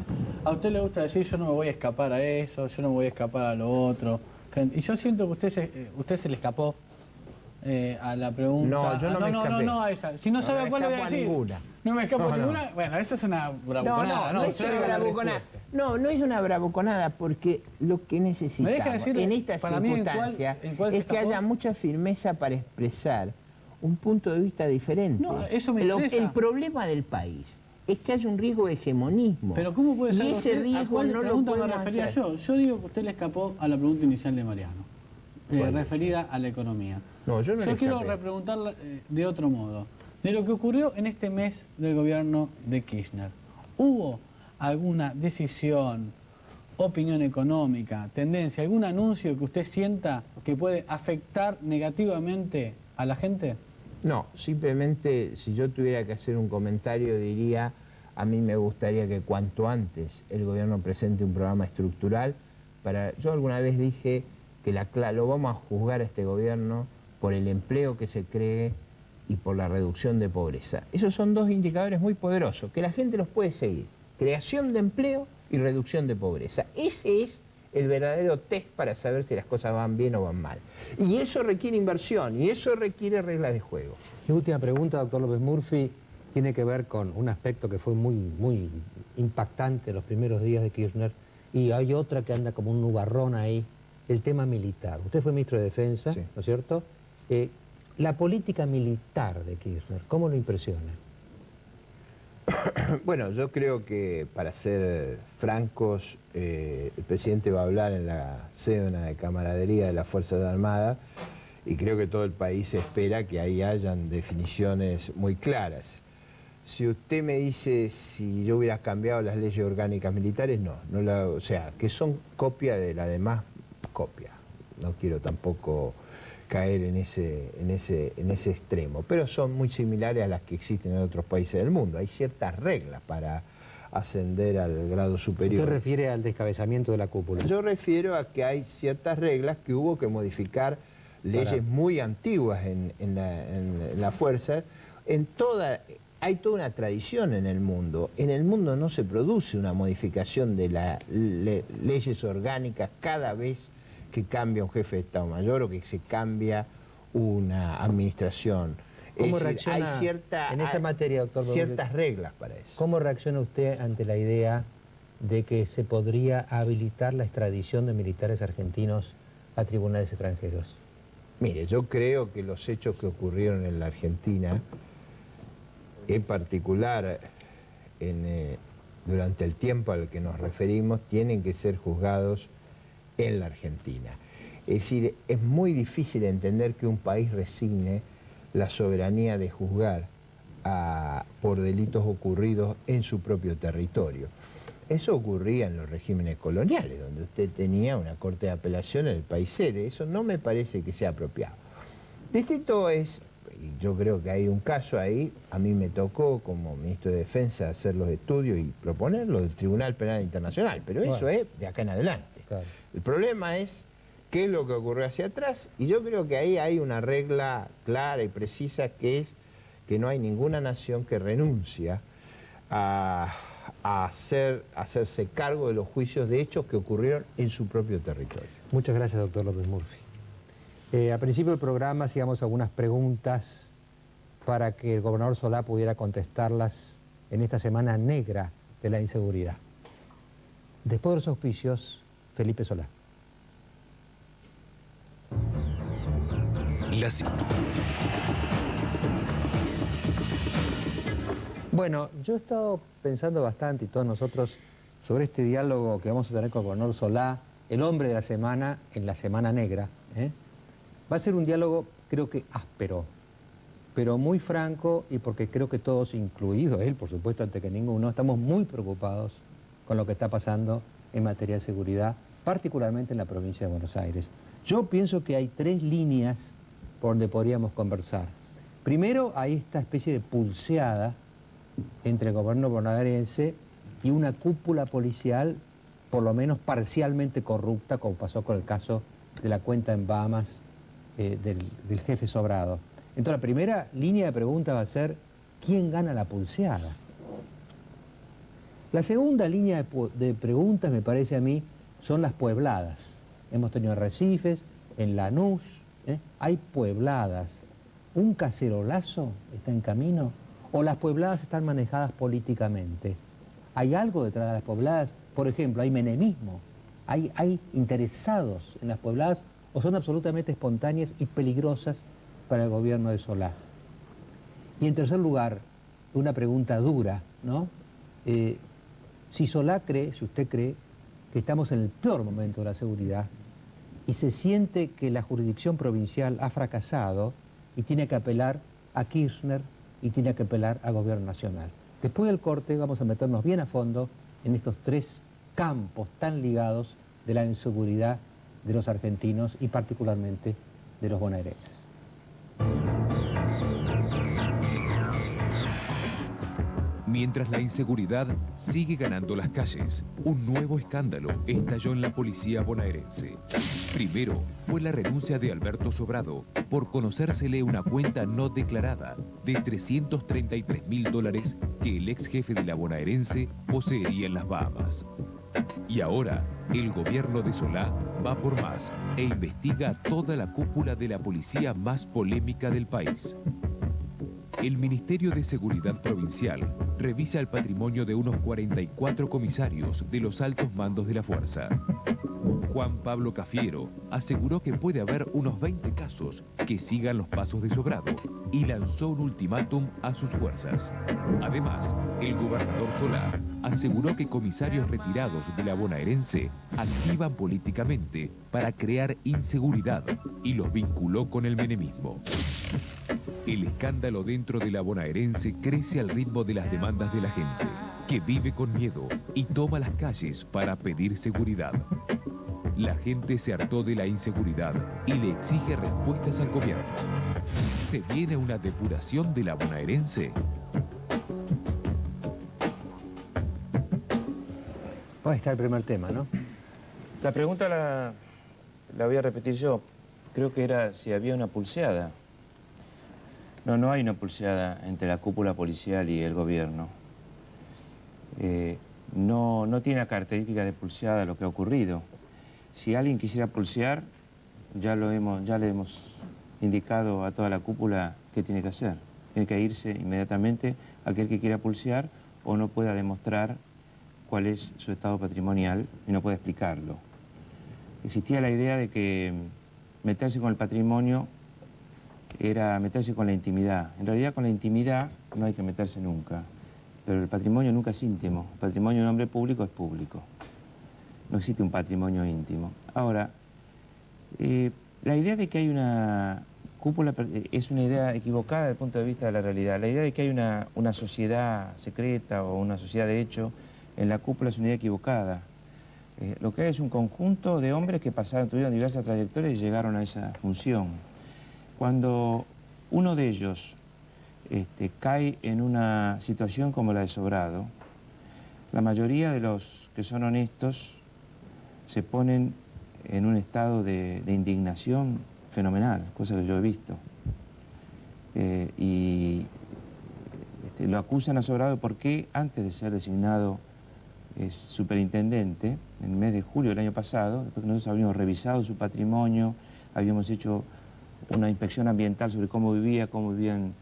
A usted le gusta decir, yo no me voy a escapar a eso, yo no me voy a escapar a lo otro. Y yo siento que usted se le escapó a la pregunta. No, yo no me escapé. No, a esa. Si no sabe a cuál le voy a decir. No me escapo a ninguna. Bueno, eso es una bravuconada. No es una bravuconada. No es una bravuconada porque lo que necesitamos en esta circunstancia es que haya mucha firmeza para expresar un punto de vista diferente. No, eso me interesa. El problema del país es que hay un riesgo de hegemonismo. Pero ¿cómo puede ser? Y ese riesgo no lo podemos me refería hacer. yo digo que usted le escapó a la pregunta inicial de Mariano, referida a la economía. No, yo no le quiero escapé. repreguntarla de otro modo. De lo que ocurrió en este mes del gobierno de Kirchner, ¿hubo alguna decisión, opinión económica, tendencia, algún anuncio que usted sienta que puede afectar negativamente a la gente? No, simplemente si yo tuviera que hacer un comentario diría, a mí me gustaría que cuanto antes el gobierno presente un programa estructural para... Yo alguna vez dije que lo vamos a juzgar a este gobierno por el empleo que se cree y por la reducción de pobreza. Esos son dos indicadores muy poderosos, que la gente los puede seguir. Creación de empleo y reducción de pobreza. Ese es el verdadero test para saber si las cosas van bien o van mal. Y eso requiere inversión, y eso requiere reglas de juego. Mi última pregunta, doctor López Murphy, tiene que ver con un aspecto que fue muy impactante los primeros días de Kirchner, y hay otra que anda como un nubarrón ahí, el tema militar. Usted fue ministro de Defensa, Sí. ¿no es cierto? La política militar de Kirchner, ¿cómo lo impresiona? Bueno, yo creo que, para ser francos, el presidente va a hablar en la cena de camaradería de las Fuerzas Armadas y creo que todo el país espera que ahí hayan definiciones muy claras. Si usted me dice si yo hubiera cambiado las leyes orgánicas militares, no, o sea, que son copia de la demás copia. No quiero tampoco caer en ese extremo, pero son muy similares a las que existen en otros países del mundo. Hay ciertas reglas para ascender al grado superior. ¿Usted refiere al descabezamiento de la cúpula? Yo refiero a que hay ciertas reglas que hubo que modificar, leyes muy antiguas en la fuerza. Hay toda una tradición en el mundo. En el mundo no se produce una modificación de las leyes orgánicas cada vez que cambia un jefe de Estado Mayor o que se cambia una administración. ¿Cómo Es decir, reacciona en esa materia, doctor? Ciertas reglas para eso. ¿Cómo reacciona usted ante la idea de que se podría habilitar la extradición de militares argentinos a tribunales extranjeros? Mire, yo creo que los hechos que ocurrieron en la Argentina, en particular durante el tiempo al que nos referimos, tienen que ser juzgados en la Argentina. Es decir, es muy difícil entender que un país resigne la soberanía de juzgar por delitos ocurridos en su propio territorio. Eso ocurría en los regímenes coloniales, donde usted tenía una corte de apelación en el país sede. Eso no me parece que sea apropiado. Distinto es, y yo creo que hay un caso ahí, a mí me tocó como ministro de Defensa hacer los estudios y proponerlo del Tribunal Penal Internacional, pero eso es de acá en adelante. Claro. El problema es qué es lo que ocurrió hacia atrás, y yo creo que ahí hay una regla clara y precisa, que es que no hay ninguna nación que renuncia a hacerse cargo de los juicios de hechos que ocurrieron en su propio territorio. Muchas gracias, doctor López Murphy. Al principio del programa hacíamos algunas preguntas para que el gobernador Solá pudiera contestarlas en esta semana negra de la inseguridad. Después de los auspicios, Felipe Solá. Bueno, yo he estado pensando bastante, y todos nosotros, sobre este diálogo que vamos a tener con el gobernador Solá, el hombre de la semana, en la Semana Negra. Va a ser un diálogo, creo que áspero, pero muy franco, y porque creo que todos, incluido él, por supuesto, antes que ninguno, estamos muy preocupados con lo que está pasando en materia de seguridad, particularmente en la provincia de Buenos Aires. Yo pienso que hay tres líneas por donde podríamos conversar. Primero, hay esta especie de pulseada entre el gobierno bonaerense y una cúpula policial, por lo menos parcialmente corrupta, como pasó con el caso de la cuenta en Bahamas del jefe Sobrado. Entonces, la primera línea de pregunta va a ser, ¿quién gana la pulseada? La segunda línea de preguntas, me parece a mí, son las puebladas. Hemos tenido arrecifes, en Lanús, hay puebladas. ¿Un cacerolazo está en camino? ¿O las puebladas están manejadas políticamente? ¿Hay algo detrás de las puebladas? Por ejemplo, ¿hay menemismo? ¿Hay interesados en las puebladas o son absolutamente espontáneas y peligrosas para el gobierno de Solá? Y en tercer lugar, una pregunta dura, ¿no? Si Solá cree, si usted cree, que estamos en el peor momento de la seguridad y se siente que la jurisdicción provincial ha fracasado y tiene que apelar a Kirchner y tiene que apelar al gobierno nacional. Después del corte vamos a meternos bien a fondo en estos tres campos tan ligados de la inseguridad de los argentinos y particularmente de los bonaerenses. Mientras la inseguridad sigue ganando las calles, un nuevo escándalo estalló en la policía bonaerense. Primero fue la renuncia de Alberto Sobrado por conocérsele una cuenta no declarada de $333.000 que el ex jefe de la bonaerense poseería en las Bahamas. Y ahora, el gobierno de Solá va por más e investiga a toda la cúpula de la policía más polémica del país. El Ministerio de Seguridad Provincial revisa el patrimonio de unos 44 comisarios de los altos mandos de la fuerza. Juan Pablo Cafiero aseguró que puede haber unos 20 casos que sigan los pasos de Sobrado y lanzó un ultimátum a sus fuerzas. Además, el gobernador Solá aseguró que comisarios retirados de la bonaerense activan políticamente para crear inseguridad y los vinculó con el menemismo. El escándalo dentro de la bonaerense crece al ritmo de las demandas de la gente, que vive con miedo y toma las calles para pedir seguridad. La gente se hartó de la inseguridad y le exige respuestas al gobierno. ¿Se viene una depuración de la bonaerense? Ahí está el primer tema, ¿no? La pregunta la voy a repetir yo. Creo que era si había una pulseada. No hay una pulseada entre la cúpula policial y el gobierno. No tiene la característica de pulseada lo que ha ocurrido. Si alguien quisiera pulsear, ya le hemos indicado a toda la cúpula qué tiene que hacer. Tiene que irse inmediatamente aquel que quiera pulsear o no pueda demostrar cuál es su estado patrimonial y no puede explicarlo. Existía la idea de que meterse con el patrimonio era meterse con la intimidad. En realidad con la intimidad no hay que meterse nunca, pero el patrimonio nunca es íntimo. El patrimonio de un hombre público es público. No existe un patrimonio íntimo. Ahora, la idea de que hay una cúpula es una idea equivocada desde el punto de vista de la realidad. La idea de que hay una sociedad secreta o una sociedad de hecho en la cúpula es una idea equivocada. Lo que hay es un conjunto de hombres que tuvieron diversas trayectorias y llegaron a esa función. Cuando uno de ellos cae en una situación como la de Sobrado, la mayoría de los que son honestos se ponen en un estado de indignación fenomenal, cosa que yo he visto. Lo acusan a Sobrado porque antes de ser designado superintendente, en el mes de julio del año pasado, después que nosotros habíamos revisado su patrimonio, habíamos hecho una inspección ambiental sobre cómo vivían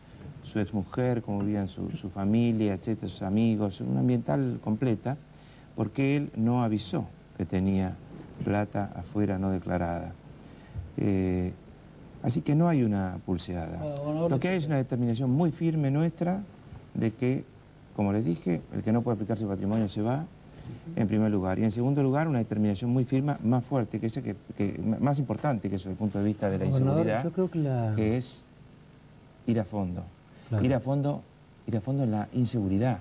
su exmujer, cómo vivían su familia, etcétera, sus amigos, una ambiental completa, porque él no avisó que tenía plata afuera no declarada. Así que no hay una pulseada. Lo que hay es una determinación muy firme nuestra de que, como les dije, el que no puede aplicar su patrimonio se va, en primer lugar. Y en segundo lugar, una determinación muy firme, más fuerte, más importante que eso desde el punto de vista de la inseguridad, yo creo que es ir a fondo. Claro. Ir a fondo en la inseguridad.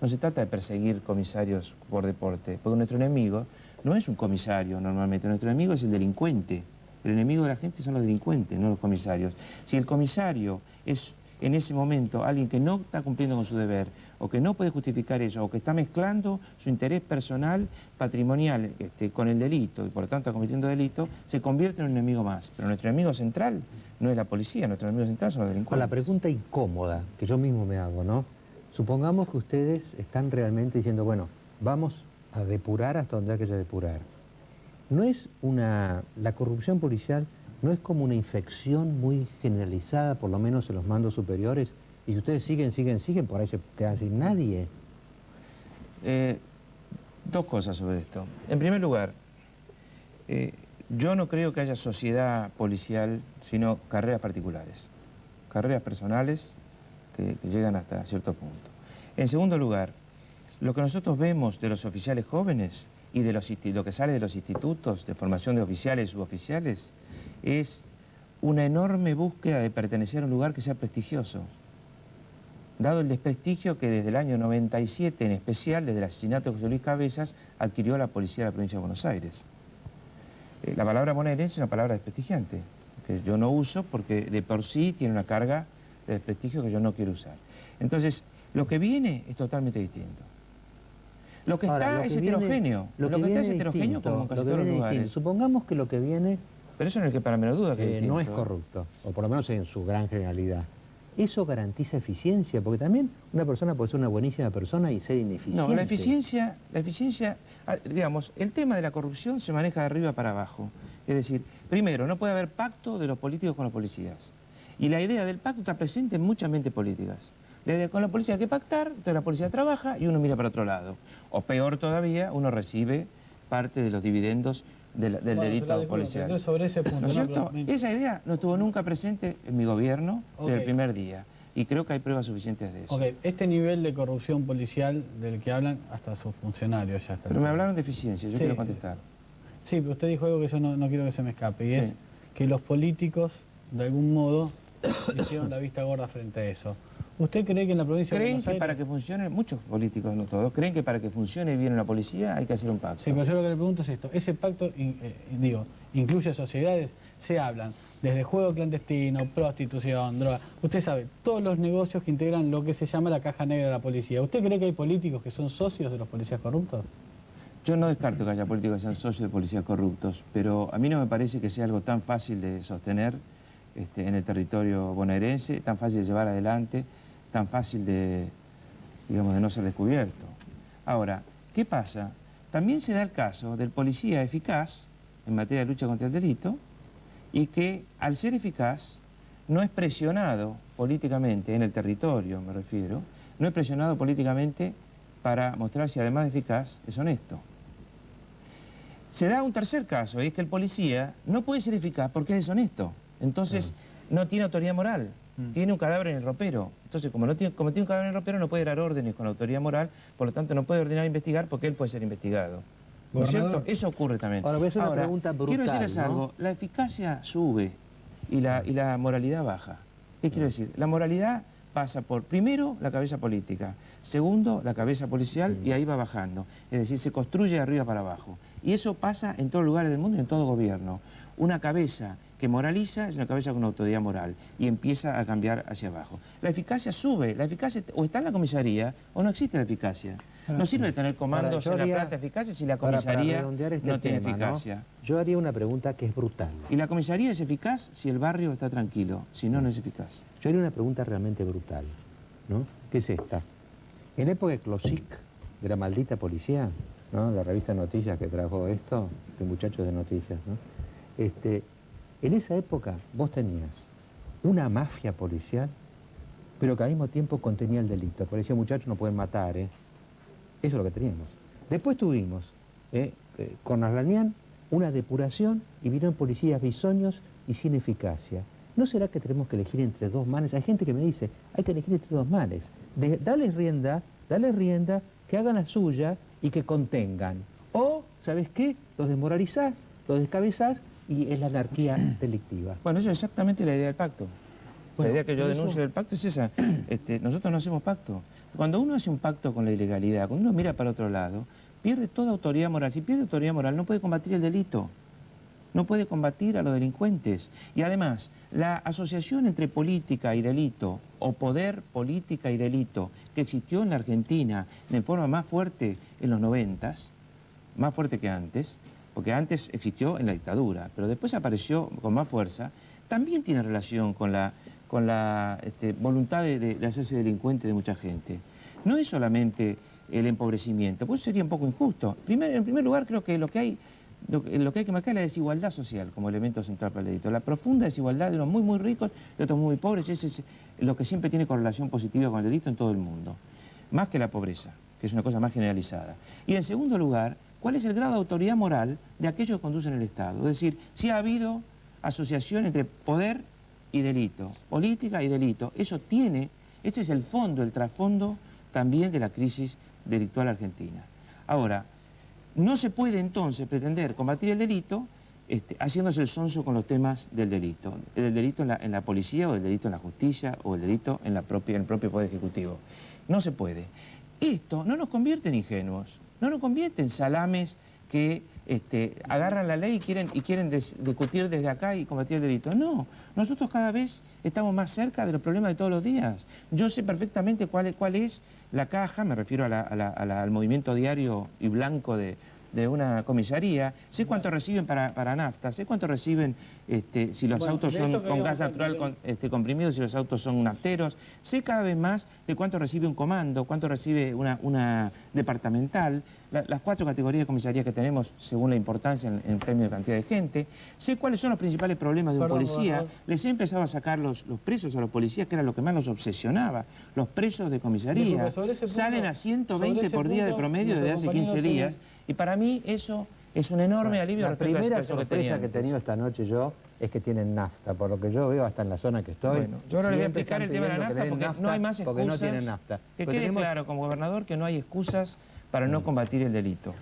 No se trata de perseguir comisarios por deporte, porque nuestro enemigo no es un comisario normalmente, nuestro enemigo es el delincuente. El enemigo de la gente son los delincuentes, no los comisarios. Si el comisario es en ese momento alguien que no está cumpliendo con su deber, o que no puede justificar eso, o que está mezclando su interés personal, patrimonial, con el delito, y por lo tanto está cometiendo delito, se convierte en un enemigo más. Pero nuestro enemigo central no es la policía, nuestro enemigo central son los delincuentes. Con la pregunta incómoda que yo mismo me hago, ¿no? Supongamos que ustedes están realmente diciendo, bueno, vamos a depurar hasta donde haya que depurar. ¿No es la corrupción policial no es como una infección muy generalizada, por lo menos en los mandos superiores? Y si ustedes siguen, por ahí se quedan sin nadie. Dos cosas sobre esto. En primer lugar, yo no creo que haya sociedad policial, sino carreras particulares. Carreras personales que llegan hasta cierto punto. En segundo lugar, lo que nosotros vemos de los oficiales jóvenes y de lo que sale de los institutos de formación de oficiales y suboficiales es una enorme búsqueda de pertenecer a un lugar que sea prestigioso. Dado el desprestigio que desde el año 97, en especial desde el asesinato de José Luis Cabezas, adquirió la policía de la provincia de Buenos Aires. La palabra bonaerense es una palabra desprestigiante, que yo no uso porque de por sí tiene una carga de desprestigio que yo no quiero usar. Entonces, Lo que viene es totalmente distinto. Lo que Ahora, está es heterogéneo. Lo que está es heterogéneo como en casi todos los lugares. Supongamos que lo que viene Pero eso no es que para menor duda que es distinto. no es corrupto, o por lo menos en su gran generalidad. ¿Eso garantiza eficiencia? Porque también una persona puede ser una buenísima persona y ser ineficiente. No, la eficiencia, digamos, el tema de la corrupción se maneja de arriba para abajo. Es decir, primero, no puede haber pacto de los políticos con los policías. Y la idea del pacto está presente en muchas mentes políticas. La idea con la policía hay que pactar, entonces la policía trabaja y uno mira para otro lado. O peor todavía, uno recibe parte de los dividendos del delito policial. Entonces, sobre ese punto, ¿No es cierto? Esa idea no estuvo nunca presente en mi gobierno desde el primer día. Y creo que hay pruebas suficientes de eso. Ok, este nivel de corrupción policial del que hablan hasta sus funcionarios ya está. Pero me hablaron de eficiencia, yo quiero contestar. Sí, pero usted dijo algo que yo no quiero que se me escape, y es que los políticos, de algún modo, hicieron la vista gorda frente a eso. ¿Usted cree que en la provincia de Buenos Aires... para que funcione, muchos políticos, no todos, creen que para que funcione bien la policía hay que hacer un pacto? Sí, pero yo lo que le pregunto es esto. Ese pacto, incluye sociedades, se hablan desde juego clandestino, prostitución, droga. Usted sabe, todos los negocios que integran lo que se llama la caja negra de la policía. ¿Usted cree que hay políticos que son socios de los policías corruptos? Yo no descarto que haya políticos que sean socios de policías corruptos, pero a mí no me parece que sea algo tan fácil de sostener en el territorio bonaerense, tan fácil de llevar adelante, tan fácil de, digamos, de no ser descubierto. Ahora, ¿qué pasa? También se da el caso del policía eficaz en materia de lucha contra el delito y que, al ser eficaz, no es presionado políticamente, en el territorio me refiero, no es presionado políticamente para mostrar si además de eficaz es honesto. Se da un tercer caso, y es que el policía no puede ser eficaz porque es deshonesto. Entonces, no tiene autoridad moral. Tiene un cadáver en el ropero. Entonces, como tiene un cadáver en el ropero, no puede dar órdenes con autoridad moral, por lo tanto no puede ordenar investigar porque él puede ser investigado. ¿No es cierto? Eso ocurre también. Ahora, voy a hacer una pregunta brutal, quiero decirles ¿no? algo. La eficacia sube y la moralidad baja. ¿Qué quiero decir? La moralidad pasa por, primero, la cabeza política, segundo, la cabeza policial, y ahí va bajando. Es decir, se construye de arriba para abajo. Y eso pasa en todos lugares del mundo y en todo gobierno. Una cabeza que moraliza es una cabeza con autoridad moral y empieza a cambiar hacia abajo. La eficacia sube, la eficacia o está en la comisaría o no existe la eficacia. No sirve tener comandos en la planta eficacia si la comisaría no tiene eficacia. ¿No? Yo haría una pregunta que es brutal. Y la comisaría es eficaz si el barrio está tranquilo, si no, no es eficaz. Yo haría una pregunta realmente brutal, ¿no? ¿Qué es esta? En época de Closic, de la maldita policía, ¿no? La revista Noticias que trajo esto, de muchachos de noticias, ¿no? En esa época vos tenías una mafia policial, pero que al mismo tiempo contenía el delito. Porque decía, muchachos, no pueden matar, Eso es lo que teníamos. Después tuvimos, con Aslanian, una depuración y vinieron policías bisoños y sin eficacia. ¿No será que tenemos que elegir entre dos males? Hay gente que me dice, hay que elegir entre dos males. Darles rienda, que hagan la suya y que contengan. O, ¿sabes qué? Los desmoralizás, los descabezás y es la anarquía delictiva. Bueno, eso es exactamente la idea del pacto. La idea que yo denuncio del pacto es esa. Nosotros no hacemos pacto. Cuando uno hace un pacto con la ilegalidad, cuando uno mira para otro lado, pierde toda autoridad moral. Si pierde autoridad moral, no puede combatir el delito. No puede combatir a los delincuentes. Y además, la asociación entre política y delito, o poder, política y delito, que existió en la Argentina de forma más fuerte en los 90s, más fuerte que antes, porque antes existió en la dictadura, pero después apareció con más fuerza, también tiene relación con la voluntad de hacerse delincuente de mucha gente. No es solamente el empobrecimiento, pues sería un poco injusto. En primer lugar, creo que lo que hay que marcar es la desigualdad social como elemento central para el delito. La profunda desigualdad de unos muy, muy ricos y otros muy pobres, ese es lo que siempre tiene correlación positiva con el delito en todo el mundo. Más que la pobreza, que es una cosa más generalizada. Y en segundo lugar, ¿cuál es el grado de autoridad moral de aquellos que conducen el Estado? Es decir, si ha habido asociación entre poder y delito, política y delito. Eso este es el fondo, el trasfondo también de la crisis delictual argentina. Ahora, no se puede entonces pretender combatir el delito haciéndose el sonso con los temas del delito. El delito en la policía o el delito en la justicia o el delito en el propio Poder Ejecutivo. No se puede. Esto no nos convierte en ingenuos. No nos convierte en salames que agarran la ley y quieren discutir desde acá y combatir el delito. No, nosotros cada vez estamos más cerca de los problemas de todos los días. Yo sé perfectamente cuál es la caja, me refiero al movimiento diario y blanco de una comisaría, sé cuánto reciben para nafta, sé cuánto reciben si los autos son con gas natural comprimido, si los autos son nafteros, sé cada vez más de cuánto recibe un comando, cuánto recibe una departamental, las 4 categorías de comisaría que tenemos según la importancia en términos de cantidad de gente, sé cuáles son los principales problemas de un policía, les he empezado a sacar los presos a los policías, que era lo que más los obsesionaba, los presos de comisaría, salen a 120 por día de promedio desde hace 15 días, y para mí eso es un enorme alivio respecto a la situación que tenían. La primera sorpresa que he tenido esta noche yo es que tienen nafta, por lo que yo veo hasta en la zona que estoy. Bueno, yo ahora les voy a explicar el tema de la nafta porque no hay más excusas. Porque no tienen nafta. Que quede claro como gobernador que no hay excusas para no combatir el delito.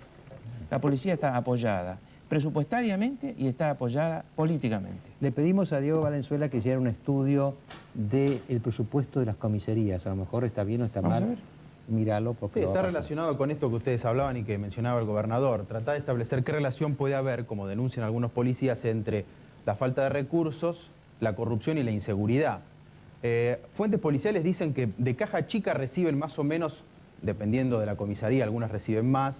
La policía está apoyada presupuestariamente y está apoyada políticamente. Le pedimos a Diego Valenzuela que hiciera un estudio del presupuesto de las comisarías. A lo mejor está bien o está mal. Míralo porque sí, está relacionado con esto que ustedes hablaban y que mencionaba el gobernador. Tratar de establecer qué relación puede haber, como denuncian algunos policías, entre la falta de recursos, la corrupción y la inseguridad. Fuentes policiales dicen que de caja chica reciben más o menos, dependiendo de la comisaría, algunas reciben más,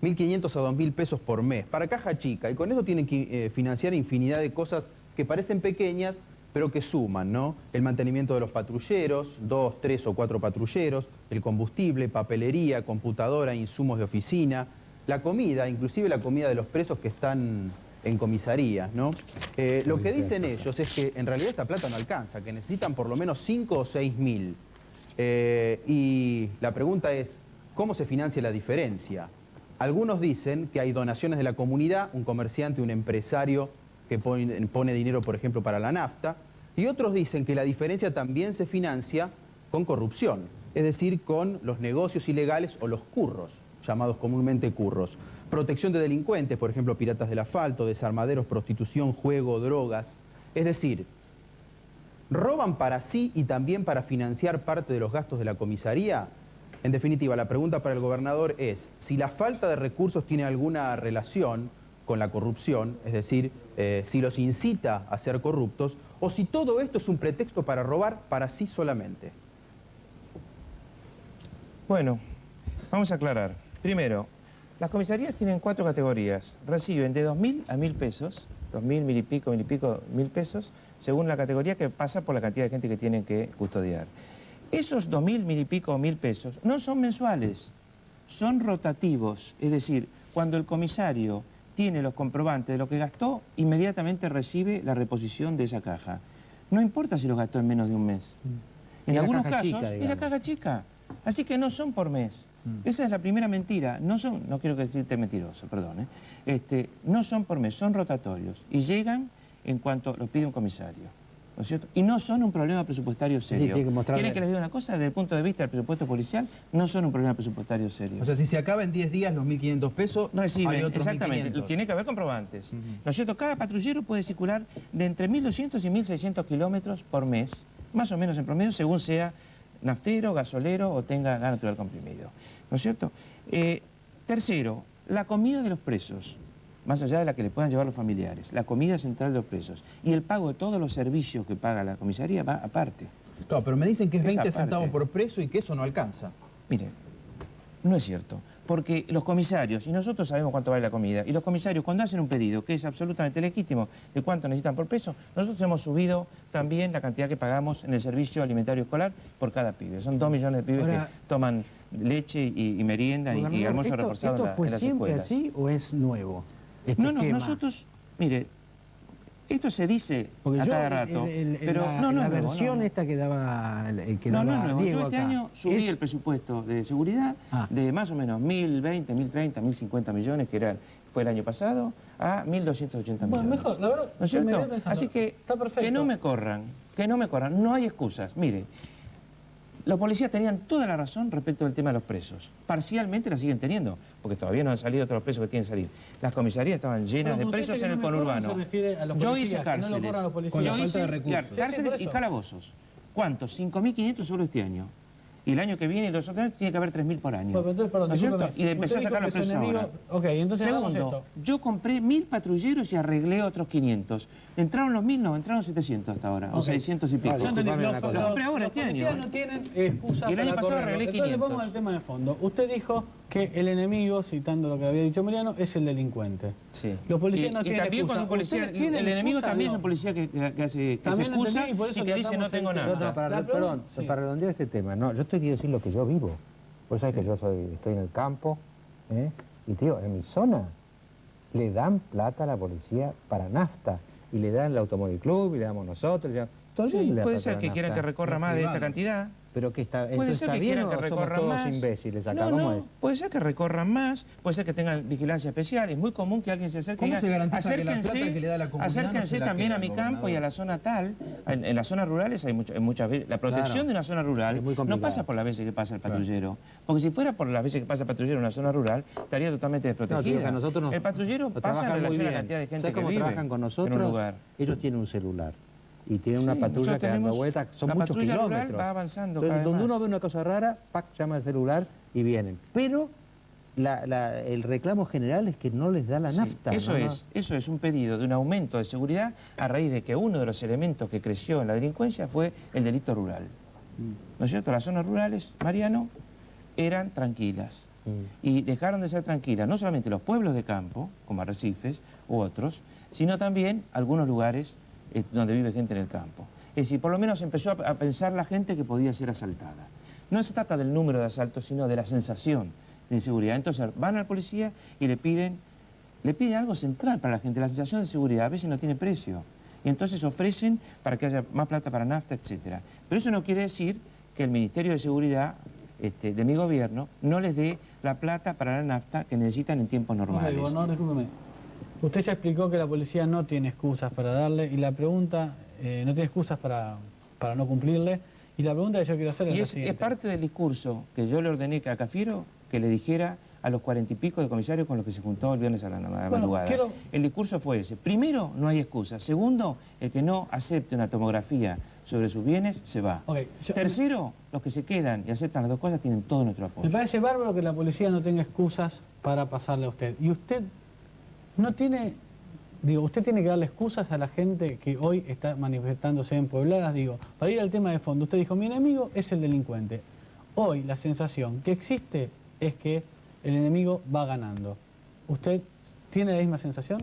1.500 a 2.000 pesos por mes para caja chica. Y con eso tienen que financiar infinidad de cosas que parecen pequeñas, pero que suman, ¿no? El mantenimiento de los patrulleros, 2, 3 o 4 patrulleros, el combustible, papelería, computadora, insumos de oficina, la comida, inclusive la comida de los presos que están en comisarías, ¿no? Lo que dicen ellos es que en realidad esta plata no alcanza, que necesitan por lo menos 5 o 6.000. Y la pregunta es, ¿cómo se financia la diferencia? Algunos dicen que hay donaciones de la comunidad, un comerciante, un empresario que pone dinero, por ejemplo, para la nafta, y otros dicen que la diferencia también se financia con corrupción, es decir, con los negocios ilegales o los curros, llamados comúnmente curros. Protección de delincuentes, por ejemplo, piratas del asfalto, desarmaderos, prostitución, juego, drogas. Es decir, ¿roban para sí y también para financiar parte de los gastos de la comisaría? En definitiva, la pregunta para el gobernador es si la falta de recursos tiene alguna relación con la corrupción, es decir, si los incita a ser corruptos, o si todo esto es un pretexto para robar para sí solamente. Bueno, vamos a aclarar. Primero, las comisarías tienen 4 categorías. Reciben de 2.000 a 1.000 pesos, 2.000, 1.000 y pico, 1.000 pesos, según la categoría que pasa por la cantidad de gente que tienen que custodiar. Esos 2.000, 1.000 y pico, 1.000 pesos no son mensuales, son rotativos. Es decir, cuando el comisario tiene los comprobantes de lo que gastó, inmediatamente recibe la reposición de esa caja. No importa si los gastó en menos de un mes. En algunos casos, es la caja chica. Así que no son por mes. Esa es la primera mentira. No quiero decirte mentiroso, perdón. No son por mes, son rotatorios. Y llegan en cuanto los pide un comisario. ¿No es cierto? Y no son un problema presupuestario serio. Sí, ¿Quieren que les diga una cosa? Desde el punto de vista del presupuesto policial, no son un problema presupuestario serio. O sea, si se acaba en 10 días los 1.500 pesos, reciben, hay otros exactamente, 1.500. Tiene que haber comprobantes. ¿No es cierto? Cada patrullero puede circular de entre 1.200 y 1.600 kilómetros por mes, más o menos en promedio, según sea naftero, gasolero o tenga gas natural comprimido. ¿No es cierto? Tercero, la comida de los presos, más allá de la que le puedan llevar los familiares, la comida central de los presos y el pago de todos los servicios que paga la comisaría va aparte. Claro, pero me dicen que es 20 centavos por preso y que eso no alcanza. Mire, no es cierto, porque los comisarios, y nosotros sabemos cuánto vale la comida, y los comisarios cuando hacen un pedido, que es absolutamente legítimo, de cuánto necesitan por preso, nosotros hemos subido también la cantidad que pagamos en el servicio alimentario escolar por cada pibe. Son 2 millones de pibes que toman leche y merienda y almuerzo reforzado en las escuelas. ¿Esto fue siempre así o es nuevo? No, nosotros, mire, esto se dice a cada rato, pero la versión esta que daba Diego yo este acá, año subí el presupuesto de seguridad de más o menos 1.020, 1.030, 1.050 millones, que fue el año pasado, a 1.280 millones. Bueno, mejor, la verdad. ¿No es cierto? Así que, que no me corran, no hay excusas. Mire, los policías tenían toda la razón respecto del tema de los presos. Parcialmente la siguen teniendo, porque todavía no han salido todos los presos que tienen que salir. Las comisarías estaban llenas de presos en el conurbano. Yo hice cárceles, cárceles y calabozos. ¿Cuántos? 5.500 solo este año. Y el año que viene y los otros años tiene que haber 3.000 por año. Bueno, entonces, perdón, ¿No es cierto? discúlpeme. Y le empecé a Usted sacar dijo los que su precios enemigo... ahora. Ok, entonces hagamos Segundo, esto. yo compré 1.000 patrulleros y arreglé otros 500. ¿Entraron los 1.000? No, entraron 700 hasta ahora, o Ok. 600 y pico. Yo entendí, Lo compré ahora los este policías año. no tienen excusa Y el año para pasado correrlo. arreglé Entonces 500. vamos al tema de fondo. Usted dijo que el enemigo, citando lo que había dicho Mariano, es el delincuente. Sí. Los policías no y tienen también excusa. cuando un policía, ¿Ustedes tienen el enemigo excusa, también es no? un policía que se También excusa entendí, y por eso y que dice tratamos no tengo el tema. nada. No, para redondear este tema, no, yo te quiero decir lo que yo vivo. Vos sabés que yo estoy en el campo, y te digo, en mi zona le dan plata a la policía para nafta, y le dan el Automóvil Club, y le damos nosotros, todo el mundo le da Puede plata ser a la que quieran nafta. que recorra más de esta cantidad. Pero que está, Puede ser está que bien quieran o que somos recorran todos más. imbéciles acá, No, ¿cómo no, es? puede ser que recorran más, puede ser que tengan vigilancia especial. Es muy común que alguien se acerque y ¿Cómo diga, se garantiza que la plata acérquense, que le da la comunidad no se acérquense la también queda a mi el campo y a la zona tal. En las zonas rurales hay muchas veces, la protección Claro. de una zona rural Es muy no complicado. pasa por las veces que pasa el patrullero. Porque si fuera por las veces que pasa el patrullero en una zona rural, estaría totalmente No, te digo desprotegida. que a nosotros nos, el patrullero nos pasa en trabajan muy relación a la bien. cantidad de gente ¿Sabes que cómo vive trabajan con en nosotros? un lugar. Ellos tienen un celular. Y tienen una Sí, patrulla nosotros que dando tenemos- vueltas, son la muchos patrulla rural kilómetros. va avanzando Entonces, cada vez donde más. uno ve una cosa rara, ¡pac!, llama al celular y vienen. Pero el reclamo general es que no les da la Sí, nafta. eso ¿no? es un pedido de un aumento de seguridad a raíz de que uno de los elementos que creció en la delincuencia fue el delito rural. ¿No es cierto? Las zonas rurales, Mariano, eran tranquilas. Y dejaron de ser tranquilas no solamente los pueblos de campo, como Arrecifes u otros, sino también algunos lugares donde vive gente en el campo. Es decir, por lo menos empezó a pensar la gente que podía ser asaltada. No se trata del número de asaltos, sino de la sensación de inseguridad. Entonces van al policía y le piden algo central para la gente. La sensación de seguridad a veces no tiene precio. Y entonces ofrecen para que haya más plata para nafta, etc. Pero eso no quiere decir que el Ministerio de Seguridad de mi gobierno no les dé la plata para la nafta que necesitan en tiempos normales. Ok, gobernador, discúlpeme. Usted ya explicó que la policía no tiene excusas para darle, y la pregunta, no tiene excusas para no cumplirle, y la pregunta que yo quiero hacer es Y la es siguiente. parte del discurso que yo le ordené a Cafiero que le dijera a los 40 y pico de comisarios con los que se juntó el viernes a la madrugada. El discurso fue ese. Primero, no hay excusa. Segundo, el que no acepte una tomografía sobre sus bienes, se va. Tercero, los que se quedan y aceptan las dos cosas tienen todo nuestro apoyo. Me parece bárbaro que la policía no tenga excusas para pasarle a usted. Y usted no tiene, usted tiene que darle excusas a la gente que hoy está manifestándose en Puebladas. Para ir al tema de fondo, usted dijo, mi enemigo es el delincuente. Hoy la sensación que existe es que el enemigo va ganando. ¿Usted tiene la misma sensación?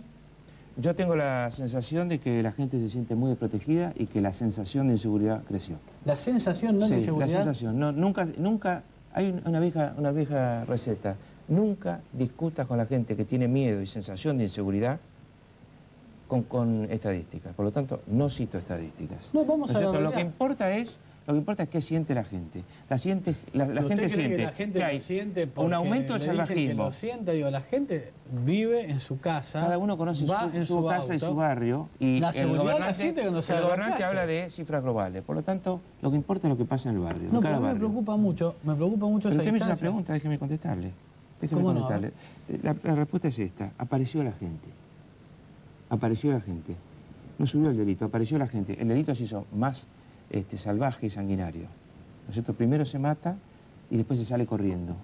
Yo tengo la sensación de que la gente se siente muy desprotegida y que la sensación de inseguridad creció. ¿La sensación, no sí, de inseguridad? La sensación. No, nunca, hay una vieja receta. Nunca discutas con la gente que tiene miedo y sensación de inseguridad con estadísticas. Por lo tanto, no cito estadísticas. No, vamos a la Lo realidad. que importa es qué siente la gente. La gente ¿Usted cree siente que la gente hay lo siente un aumento del le dicen que salvajismo. lo siente? La gente vive en su casa. Cada uno conoce va en su casa y auto. su barrio. Y La seguridad la siente cuando sale a la gobernante calle. habla de cifras globales. Por lo tanto, lo que importa es lo que pasa en el barrio, No, en cada pero me barrio. preocupa mucho Pero esa usted me hizo una distancia. pregunta, déjeme contestarle. Déjeme ¿Cómo no? contestarle. La respuesta es esta. Apareció la gente. Apareció la gente. No subió el delito, apareció la gente. El delito se hizo más salvaje y sanguinario. ¿No es cierto? Primero se mata y después se sale corriendo.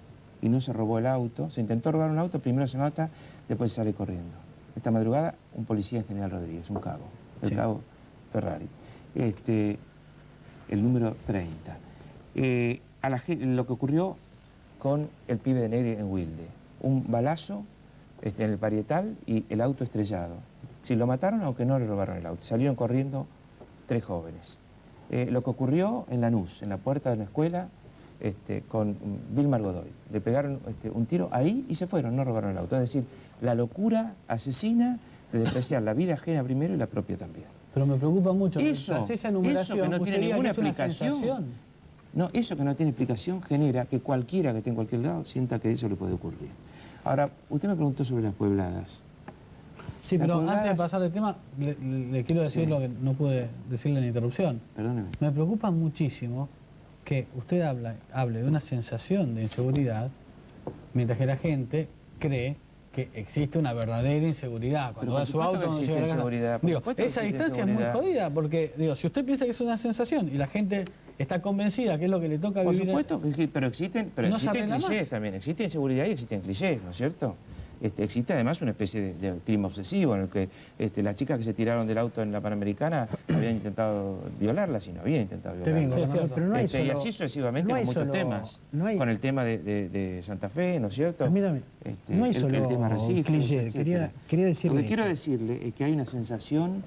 Y no se robó el auto. Se intentó robar un auto, primero se mata, después se sale corriendo. Esta madrugada, un policía en General Rodríguez, un cabo. El cabo Ferrari. El número 30. Lo que ocurrió con el pibe de Negri en Wilde. Un balazo en el parietal y el auto estrellado. Si lo mataron, aunque no le robaron el auto. Salieron corriendo 3 jóvenes. Lo que ocurrió en Lanús, en la puerta de una escuela, con Vilmar Godoy. Le pegaron un tiro ahí y se fueron, no robaron el auto. Es decir, la locura asesina de despreciar la vida ajena primero y la propia también. Pero me preocupa mucho que Eso tras esa enumeración que no usted tiene diga ninguna que es una explicación. sensación. No, eso que no tiene explicación genera que cualquiera que esté en cualquier lado sienta que eso le puede ocurrir. Ahora, usted me preguntó sobre las puebladas. Sí, Las pero puebladas- antes de pasar de tema, le quiero decir lo que no pude decirle en la interrupción. Perdóneme. Me preocupa muchísimo que usted hable de una sensación de inseguridad, mientras que la gente cree que existe una verdadera inseguridad. Cuando Pero va por a su supuesto auto, que cuando existe llega a la casa. inseguridad, por Digo, supuesto que esa existe distancia es muy inseguridad. jodida, porque si usted piensa que es una sensación y la gente está convencida que es lo que le toca Por vivir. supuesto, pero existen No se arregla clichés más. también. Existe inseguridad y existen clichés, ¿no es cierto? Existe además una especie de crimen obsesivo en el que las chicas que se tiraron del auto en la Panamericana habían intentado violarlas y no habían intentado Está bien, violarlas. gobernador, pero no hay Y solo- así sucesivamente no hay con muchos solo- temas. no hay- Con el tema de Santa Fe, ¿no es cierto? Permítame, no hay el solo tema Recife, cliché, etcétera. quería decirle Lo que quiero esto. decirle es que hay una sensación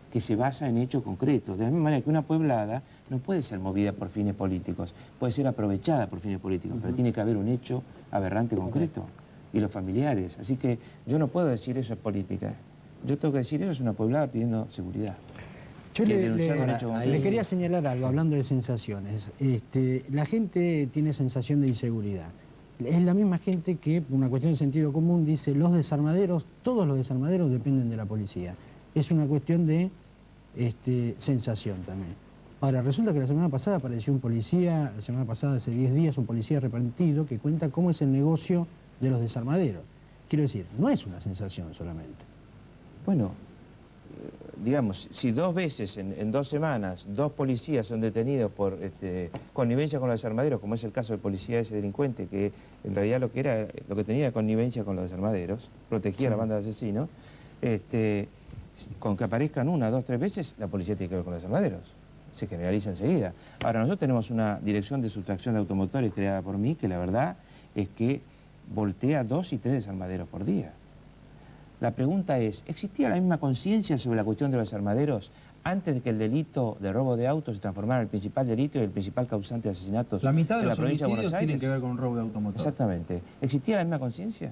que se basa en hechos concretos. De la misma manera que una pueblada no puede ser movida por fines políticos, puede ser aprovechada por fines políticos, pero tiene que haber un hecho aberrante concreto. Y los familiares. Así que yo no puedo decir eso es política. Yo tengo que decir eso es una pueblada pidiendo seguridad. Yo Y le denunciar un hecho concreto. quería señalar algo, hablando de sensaciones. La gente tiene sensación de inseguridad. Es la misma gente que, por una cuestión de sentido común, dice los desarmaderos, todos los desarmaderos dependen de la policía. Es una cuestión de sensación también. Ahora, resulta que la semana pasada apareció un policía, la semana pasada, hace 10 días, un policía arrepentido que cuenta cómo es el negocio de los desarmaderos. Quiero decir, no es una sensación solamente. Bueno, digamos, si 2 veces en 2 semanas 2 policías son detenidos por connivencia con los desarmaderos, como es el caso del policía ese delincuente, que en realidad lo que tenía era connivencia con los desarmaderos, protegía a la banda de asesinos, con que aparezcan 1, 2, 3 veces, la policía tiene que ver con los desarmaderos. Se generaliza enseguida. Ahora, nosotros tenemos una dirección de sustracción de automotores creada por mí, que la verdad es que voltea 2 y 3 desarmaderos por día. La pregunta es, ¿existía la misma conciencia sobre la cuestión de los desarmaderos antes de que el delito de robo de autos se transformara en el principal delito y el principal causante de asesinatos La mitad de en la los provincia de Buenos homicidios Aires? tienen que ver con un robo de automóvil. Exactamente. ¿Existía la misma conciencia?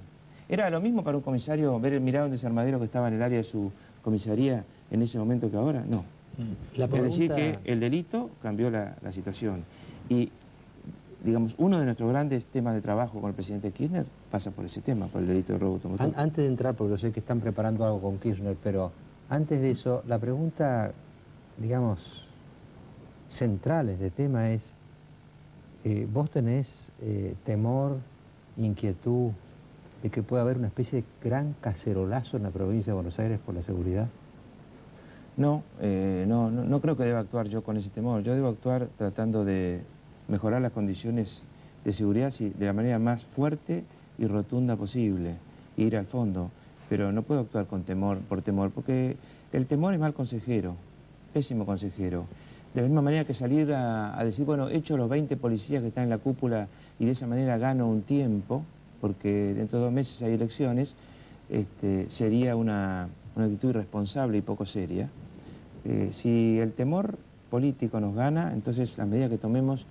¿Era lo mismo para un comisario mirar un desarmadero que estaba en el área de su comisaría en ese momento que ahora? No. La Es decir, pregunta- que el delito cambió la situación. Y, digamos, uno de nuestros grandes temas de trabajo con el presidente Kirchner pasa por ese tema, por el delito de robo automotor. Antes de entrar, porque yo sé que están preparando algo con Kirchner, pero antes de eso, la pregunta, digamos, central de este tema es, ¿vos tenés temor, inquietud de que pueda haber una especie de gran cacerolazo en la provincia de Buenos Aires por la seguridad? No, no creo que deba actuar yo con ese temor. Yo debo actuar tratando de mejorar las condiciones de seguridad de la manera más fuerte y rotunda posible, e ir al fondo. Pero no puedo actuar con temor, porque el temor es mal consejero, pésimo consejero. De la misma manera que salir a decir, bueno, echo los 20 policías que están en la cúpula y de esa manera gano un tiempo, porque dentro de 2 meses hay elecciones, sería una actitud irresponsable y poco seria. Si el temor político nos gana, entonces las medidas que tomemos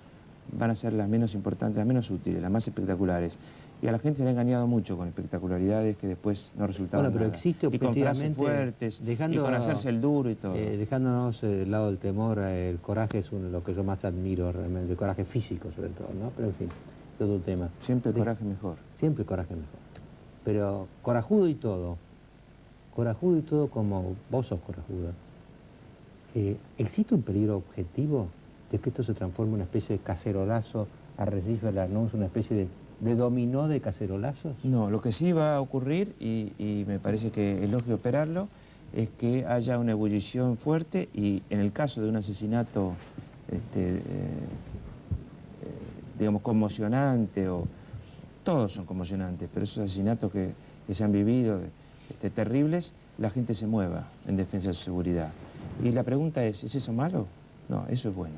van a ser las menos importantes, las menos útiles, las más espectaculares. Y a la gente se le ha engañado mucho con espectaculares que después no resultaban Bueno, pero nada. existe Y con frases objetivamente, fuertes, y con hacerse el duro y todo. Dejándonos del lado del temor, el coraje es lo que yo más admiro realmente, el coraje físico sobre todo, ¿no? Pero en fin, todo un tema. Siempre el coraje mejor. Siempre el coraje mejor. Pero corajudo y todo como vos sos corajuda, ¿existe un peligro objetivo de que esto se transforme en una especie de cacerolazo, Arrecife, Lanús, una especie de dominó de cacerolazos? No, lo que sí va a ocurrir, y me parece que es lógico esperarlo, es que haya una ebullición fuerte y en el caso de un asesinato, digamos, conmocionante, todos son conmocionantes, pero esos asesinatos que se han vivido, terribles, la gente se mueva en defensa de su seguridad. Y la pregunta ¿es eso malo? No, eso es bueno.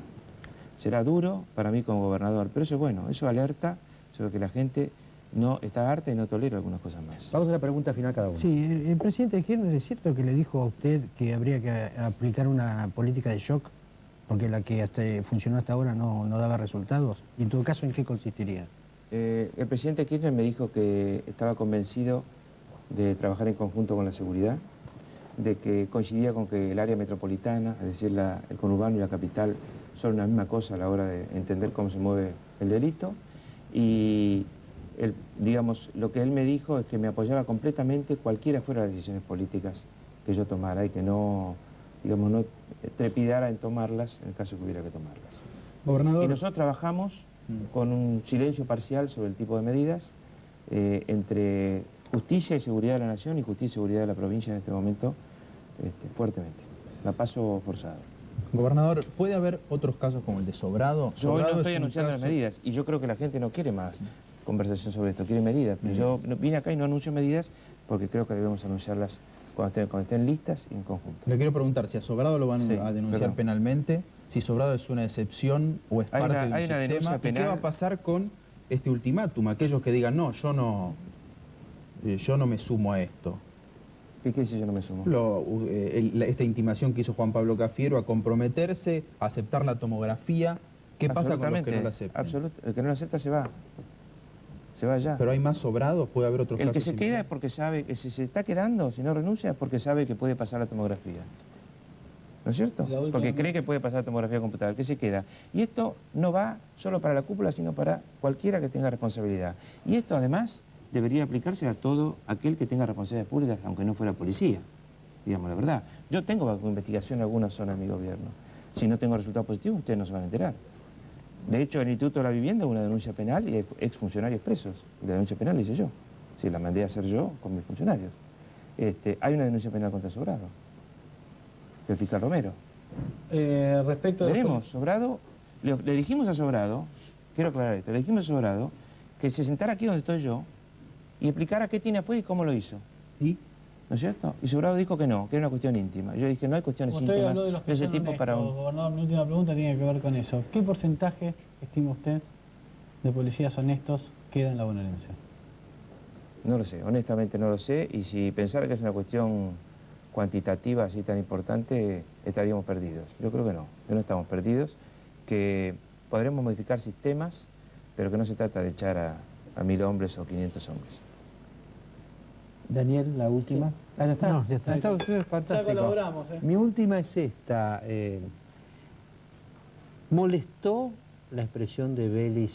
Será duro para mí como gobernador, pero eso es bueno, eso alerta sobre que la gente no está harta y no tolera algunas cosas más. Vamos a la pregunta final cada uno. Sí, el presidente Kirchner, ¿es cierto que le dijo a usted que habría que aplicar una política de shock? Porque la que funcionó hasta ahora no daba resultados. Y en todo caso, ¿en qué consistiría? El presidente Kirchner me dijo que estaba convencido de trabajar en conjunto con la seguridad, de que coincidía con que el área metropolitana, es decir, el conurbano y la capital, son una misma cosa a la hora de entender cómo se mueve el delito. Y digamos, lo que él me dijo es que me apoyaba completamente cualquiera fuera las decisiones políticas que yo tomara y que no, digamos, no trepidara en tomarlas en el caso que hubiera que tomarlas. Gobernador. Y nosotros trabajamos con un silencio parcial sobre el tipo de medidas entre justicia y seguridad de la nación y justicia y seguridad de la provincia en este momento fuertemente. La paso forzado. Gobernador, ¿puede haber otros casos como el de Sobrado? Yo hoy no Sobrado estoy es un anunciando las caso- medidas y yo creo que la gente no quiere más conversación sobre esto, quiere medidas. Pero yo vine acá y no anuncio medidas porque creo que debemos anunciarlas cuando estén listas y en conjunto. Le quiero preguntar si a Sobrado lo van Sí, a denunciar perdón. penalmente, si Sobrado es una excepción o es Hay parte una- de un hay una sistema, denuncia ¿y qué penal. va a pasar con este ultimátum? Aquellos que digan, no, yo no me sumo a esto. ¿Qué quiere decir yo no me sumo? Esta intimación que hizo Juan Pablo Cafiero a comprometerse, a aceptar la tomografía, ¿qué pasa con los que no la aceptan? El que no lo acepta se va. Se va ya. Pero hay más Sobrados, puede haber otros El que casos se queda similares. es porque sabe que si se está quedando, si no renuncia, es porque sabe que puede pasar la tomografía. ¿No es cierto? La última Porque vez- cree que puede pasar la tomografía computadora. El que se queda. Y esto no va solo para la cúpula, sino para cualquiera que tenga responsabilidad. Y esto además debería aplicarse a todo aquel que tenga responsabilidades públicas, aunque no fuera policía. Digamos la verdad. Yo tengo bajo investigación alguna zona de mi gobierno. Si no tengo resultados positivos, ustedes no se van a enterar. De hecho, el Instituto de la Vivienda hubo una denuncia penal y hay exfuncionarios presos. Y la denuncia penal la hice yo. Sí, la mandé a hacer yo con mis funcionarios. Hay una denuncia penal contra Sobrado, del fiscal Romero. Respecto de... Veremos, Sobrado, le dijimos a Sobrado, quiero aclarar esto, le dijimos a Sobrado que se sentara aquí donde estoy yo y explicara qué tiene afuera y cómo lo hizo. ¿Y? ¿No es cierto? Y Sobrado dijo que no, que era una cuestión íntima. Yo dije, no hay cuestiones Usted íntimas habló de los de que ese son tipo honestos, para un... gobernador, mi última pregunta tiene que ver con eso. ¿Qué porcentaje, estima usted, de policías honestos queda en la bonaerense? No lo sé, honestamente no lo sé, y si pensara que es una cuestión cuantitativa así tan importante, estaríamos perdidos. Yo creo que no estamos perdidos, que podremos modificar sistemas, pero que no se trata de echar a 1000 hombres o 500 hombres. Daniel, la última. Ah, ya está. No, ya está. Ah, usted es fantástico. Ya colaboramos, ¿eh? Mi última es esta. ¿Molestó la expresión de Vélez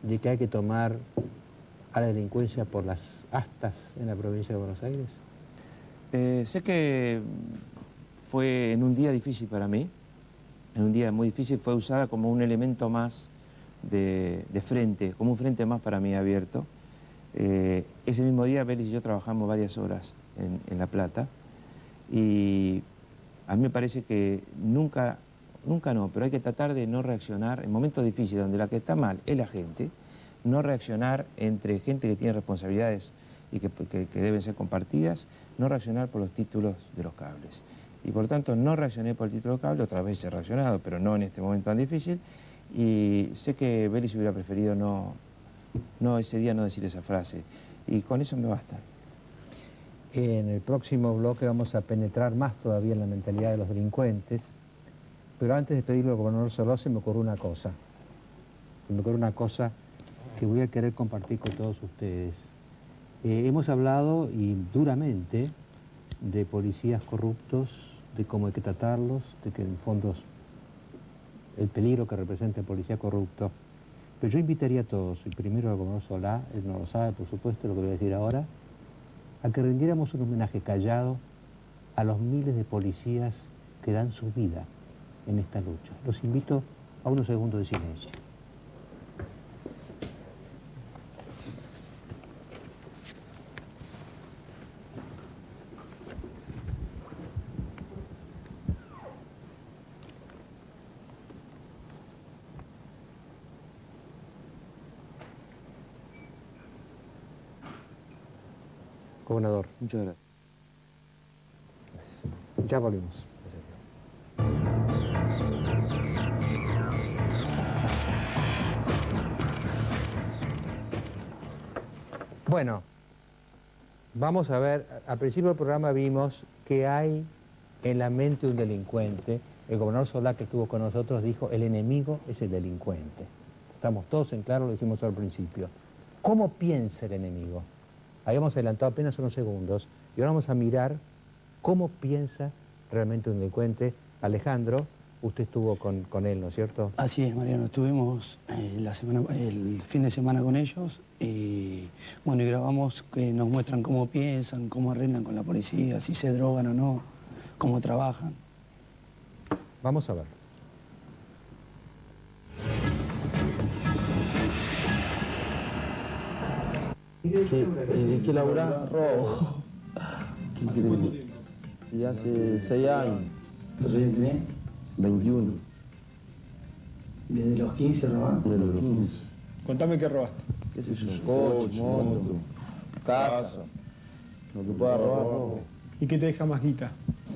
de que hay que tomar a la delincuencia por las astas en la provincia de Buenos Aires? Sé que fue en un día difícil para mí, en un día muy difícil, fue usada como un elemento más de frente, como un frente más para mí abierto. Ese mismo día Vélez y yo trabajamos varias horas en La Plata y a mí me parece que nunca no, pero hay que tratar de no reaccionar en momentos difíciles donde la que está mal es la gente, no reaccionar entre gente que tiene responsabilidades y que deben ser compartidas, no reaccionar por los títulos de los cables. Y por tanto no reaccioné por el título de cable, otra vez he reaccionado, pero no en este momento tan difícil, y sé que Vélez hubiera preferido no ese día no decir esa frase, y con eso me basta. En el próximo bloque vamos a penetrar más todavía en la mentalidad de los delincuentes, pero antes de pedirle al gobernador Solá se me ocurrió una cosa. Que voy a querer compartir con todos ustedes. Hemos hablado y duramente de policías corruptos, de cómo hay que tratarlos, de que en fondo el peligro que representa el policía corrupto. Pero yo invitaría a todos, y primero al gobernador Solá, él no lo sabe por supuesto lo que voy a decir ahora, a que rindiéramos un homenaje callado a los miles de policías que dan su vida en esta lucha. Los invito a unos segundos de silencio. Gobernador. Muchas gracias. Ya volvemos. Bueno, vamos a ver, al principio del programa vimos que hay en la mente de un delincuente. El gobernador Solá, que estuvo con nosotros, dijo, el enemigo es el delincuente. Estamos todos en claro, lo dijimos al principio. ¿Cómo piensa el enemigo? Habíamos adelantado apenas unos segundos y ahora vamos a mirar cómo piensa realmente un delincuente. Alejandro, usted estuvo con él, ¿no es cierto? Así es, Mariano. Estuvimos el fin de semana con ellos y bueno, y grabamos que nos muestran cómo piensan, cómo arreglan con la policía, si se drogan o no, cómo trabajan. Vamos a ver. ¿Qué laburás? Robo. Qué increíble. Y hace 6 años. Terrible. 21. ¿Desde los 15 robás? De los 15. Contame qué robaste. ¿Qué sé yo? Coche, moto, casa. Lo que pueda robar, robo. ¿Y qué te deja más guita?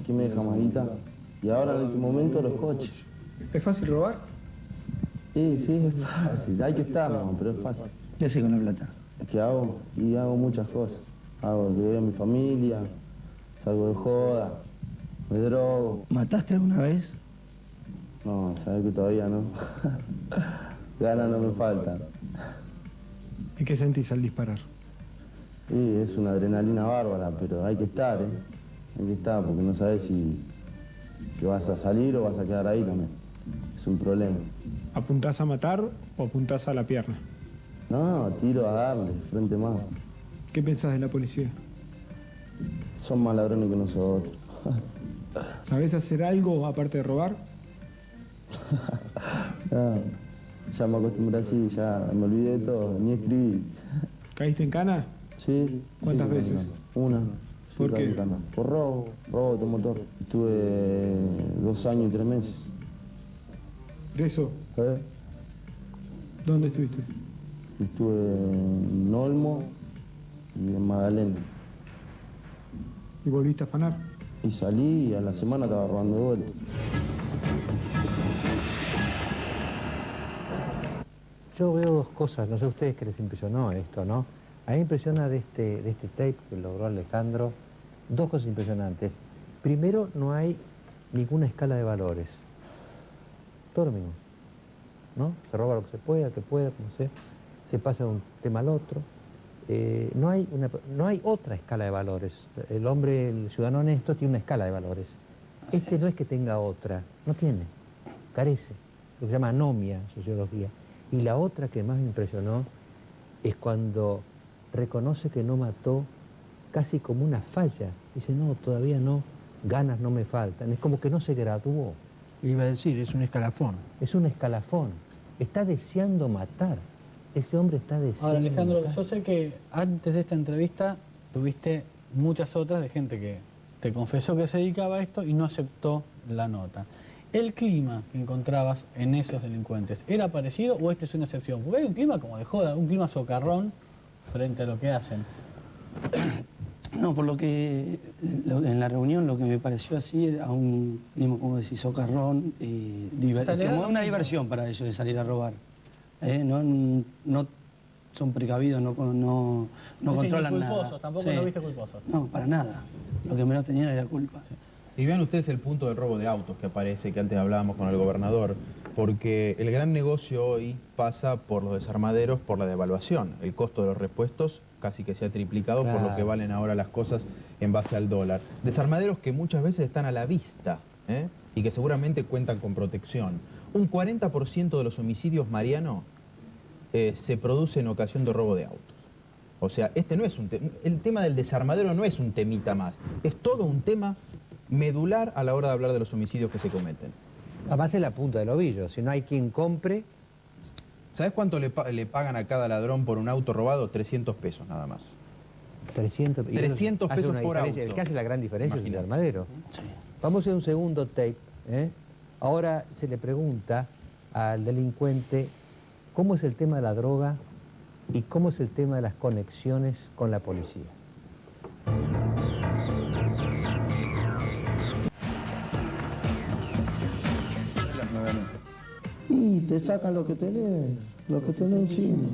¿Qué me deja más guita? Y ahora en este momento los coches. ¿Es fácil robar? Sí, es fácil. Hay que estar, no, pero es fácil. ¿Qué haces con la plata? ¿Qué hago? Y hago muchas cosas. Hago que veo a mi familia, salgo de joda, me drogo. ¿Mataste alguna vez? No, sabes que todavía no. Ganas no me faltan. ¿Y qué sentís al disparar? Sí, es una adrenalina bárbara, pero hay que estar, ¿eh? Hay que estar, porque no sabes si vas a salir o vas a quedar ahí también. Es un problema. ¿Apuntás a matar o apuntás a la pierna? No, tiro a darle, frente más. ¿Qué pensás de la policía? Son más ladrones que nosotros. ¿Sabés hacer algo aparte de robar? Ya me acostumbré así, ya me olvidé de todo, ni escribí. ¿Caíste en cana? Sí. ¿Cuántas sí, veces? Una. ¿Por Sí, qué? cana. Por robo automotor. Estuve 2 años y 3 meses. ¿Preso? ¿Dónde estuviste? Estuve en Olmo y en Magdalena. ¿Y volviste a afanar? Y salí y a la semana estaba robando de vuelta. Yo veo dos cosas, no sé a ustedes qué les impresionó esto, ¿no? A mí me impresiona de este tape que logró Alejandro, dos cosas impresionantes. Primero, no hay ninguna escala de valores. Todo lo mismo, ¿no? Se roba lo que se pueda, como sea, se pasa de un tema al otro. No hay otra escala de valores. El hombre, el ciudadano honesto, tiene una escala de valores. Este no es que tenga otra, no tiene, carece. Lo que se llama anomia en sociología. Y la otra que más me impresionó es cuando reconoce que no mató casi como una falla. Dice, no, todavía no, ganas no me faltan. Es como que no se graduó. Iba a decir, es un escalafón. Es un escalafón. Está deseando matar. Ese hombre está deseando Ahora, Alejandro, matar. yo sé que antes de esta entrevista tuviste muchas otras de gente que te confesó que se dedicaba a esto y no aceptó la nota. ¿El clima que encontrabas en esos delincuentes era parecido o este es una excepción? Porque hay un clima como de joda, un clima socarrón frente a lo que hacen. No, por lo que en la reunión lo que me pareció así era un clima, como decís, socarrón, y como una diversión para ellos de salir a robar. No son precavidos, no controlan nada. Culposos, tampoco Sí. no viste culposos. No, para nada. Lo que menos tenían era culpa. Y vean ustedes el punto del robo de autos que aparece, que antes hablábamos con el gobernador, porque el gran negocio hoy pasa por los desarmaderos, por la devaluación. El costo de los repuestos casi que se ha triplicado por lo que valen ahora las cosas en base al dólar. Desarmaderos que muchas veces están a la vista, y que seguramente cuentan con protección. Un 40% de los homicidios, Mariano, se produce en ocasión de robo de autos. O sea, este no es el tema del desarmadero no es un temita más, es todo un tema medular a la hora de hablar de los homicidios que se cometen. Además es la punta del ovillo, si no hay quien compre. ¿Sabes cuánto le pagan a cada ladrón por un auto robado? 300 pesos nada más. 300 pesos por auto. El que hace la gran diferencia es el armadero. Sí. Vamos a hacer un segundo tape. Ahora se le pregunta al delincuente cómo es el tema de la droga y cómo es el tema de las conexiones con la policía. Y te sacan lo que tenés encima.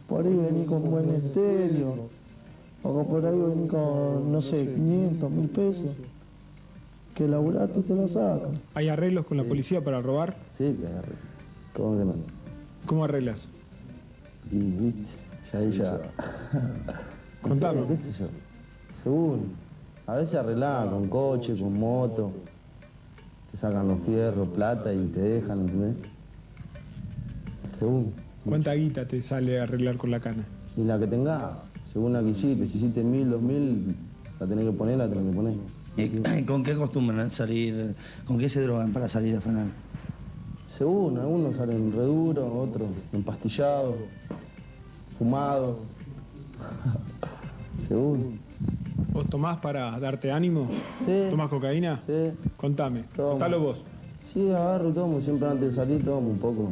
Por ahí venís con buen estéreo, o por ahí venís con, no sé, 500, 1000 pesos, que laburaste y te lo sacan. ¿Hay arreglos con la policía para robar? Sí, que hay arreglos. ¿Cómo que no? ¿Cómo arreglas? Y viste, ya. Contame. No sé, qué sé yo. Según. A veces arreglan con coche, con moto. Te sacan los fierros, plata y te dejan, ¿entendés? Según. ¿Cuánta guita te sale a arreglar con la cana? Y la que tengas, según la que hiciste. Si hiciste 1000, 2000, la tenés que poner, la tenés que poner. ¿Y con qué acostumbran salir? ¿Con qué se drogan para salir a afanar? Según, algunos salen re duros, otros empastillados, fumados. Según. ¿Vos tomás para darte ánimo? Sí. ¿Tomás cocaína? Sí. Contame, Tomo. contalo vos. Sí, agarro y tomo, siempre antes de salir tomo un poco.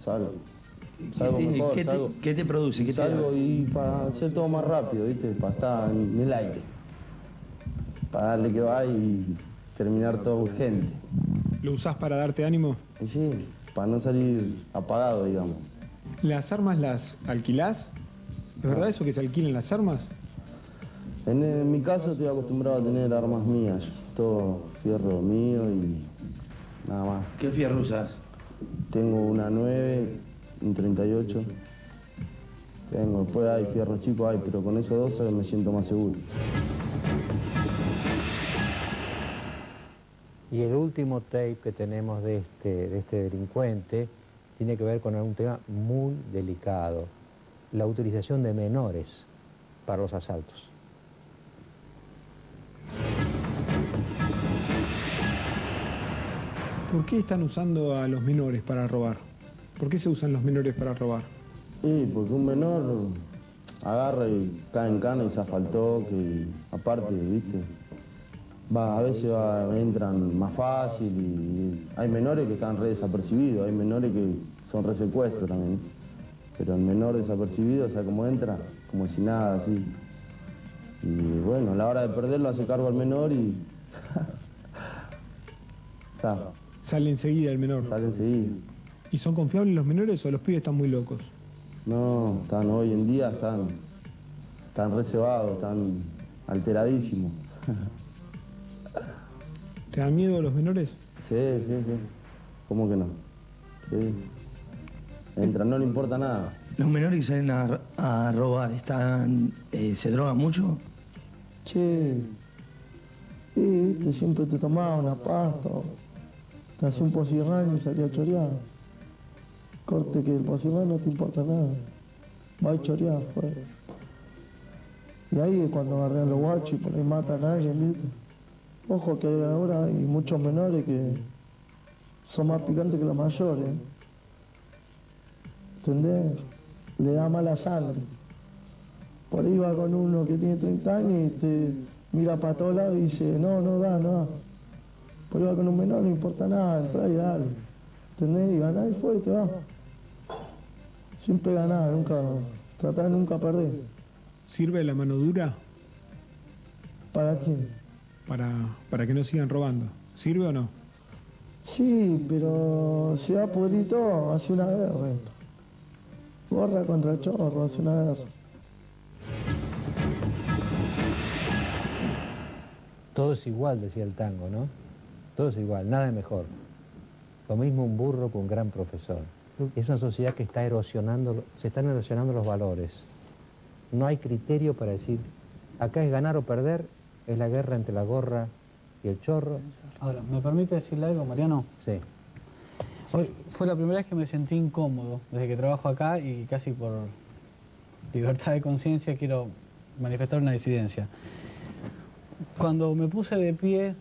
Salgo mejor, salgo. ¿Qué te produce? ¿Qué salgo y para hacer todo más rápido, ¿viste? Para estar en el aire. Para darle que va y terminar todo urgente. ¿Lo usás para darte ánimo? Y sí, para no salir apagado, digamos. ¿Las armas las alquilás? ¿Es verdad eso que se alquilan las armas? En mi caso estoy acostumbrado a tener armas mías, todo fierro mío y nada más. ¿Qué fierro usás? Tengo una 9, un 38. Después hay fierros chicos, pero con esos dos me siento más seguro. Y el último tape que tenemos de este delincuente tiene que ver con un tema muy delicado, la utilización de menores para los asaltos. ¿Por qué están usando a los menores para robar? ¿Por qué se usan los menores para robar? Sí, porque un menor agarra y cae en cana y se asfaltó, que aparte, ¿viste? A veces entran más fácil y hay menores que están re desapercibidos, hay menores que son re secuestros también. Pero el menor desapercibido, o sea, como entra, como si nada, así. Y bueno, a la hora de perderlo hace cargo al menor y... Sale enseguida el menor. Sale enseguida. ¿Y son confiables los menores o los pibes están muy locos? No, hoy en día están reservados, están alteradísimos. ¿Te da miedo los menores? Sí. ¿Cómo que no? Sí. Entran, no le importa nada. ¿Los menores que salen a robar se drogan mucho? Che, viste, siempre te tomaba una pasta, te hacía un pocirrán y salía a chorear. Corte que el pocirrán no te importa nada, va a chorear, pues. Y ahí es cuando agarran los guachos y por ahí matan a alguien, viste. Ojo que ahora hay muchos menores que son más picantes que los mayores. ¿Entendés? Le da mala sangre. Por ahí va con uno que tiene 30 años y te mira para todos lados y dice, no da. Por ahí va con un menor, no importa nada, entra y dale. ¿Entendés? Y ganás y fue y te va. Siempre ganar, tratar de nunca perder. ¿Sirve la mano dura? ¿Para quién? Para que no sigan robando. ¿Sirve o no? Sí, pero si da pueblito, hace una guerra. Gorra contra chorro, hace una guerra. Todo es igual, decía el tango, ¿no? Todo es igual, nada es mejor. Lo mismo un burro que un gran profesor. Es una sociedad que se están erosionando los valores. No hay criterio para decir, acá es ganar o perder, es la guerra entre la gorra y el chorro. Ahora, ¿me permite decirle algo, Mariano? Sí. Hoy fue la primera vez que me sentí incómodo desde que trabajo acá y casi por libertad de conciencia quiero manifestar una disidencia. Cuando me puse de pie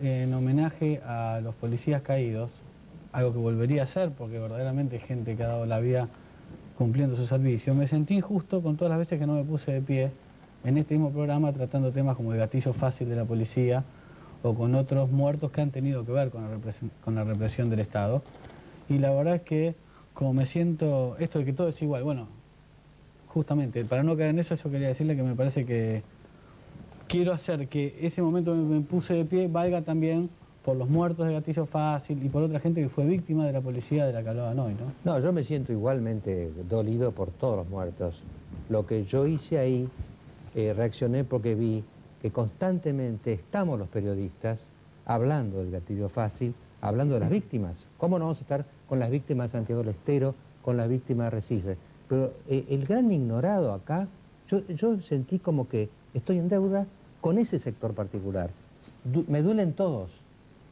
en homenaje a los policías caídos, algo que volvería a hacer porque verdaderamente hay gente que ha dado la vida cumpliendo su servicio, me sentí injusto con todas las veces que no me puse de pie en este mismo programa tratando temas como el gatillo fácil de la policía o con otros muertos que han tenido que ver con la represión del Estado. Y la verdad es que, como me siento, esto de que todo es igual, bueno, justamente, para no caer en eso, yo quería decirle que me parece que quiero hacer que ese momento que me puse de pie valga también por los muertos de gatillo fácil y por otra gente que fue víctima de la policía de la que hablaban hoy, ¿no? No, yo me siento igualmente dolido por todos los muertos. Lo que yo hice ahí, reaccioné porque vi que constantemente estamos los periodistas hablando del gatillo fácil, hablando de las víctimas. ¿Cómo no vamos a estar con las víctimas de Santiago del Estero, con las víctimas de Recife? Pero el gran ignorado acá, yo sentí como que estoy en deuda con ese sector particular. Me duelen todos,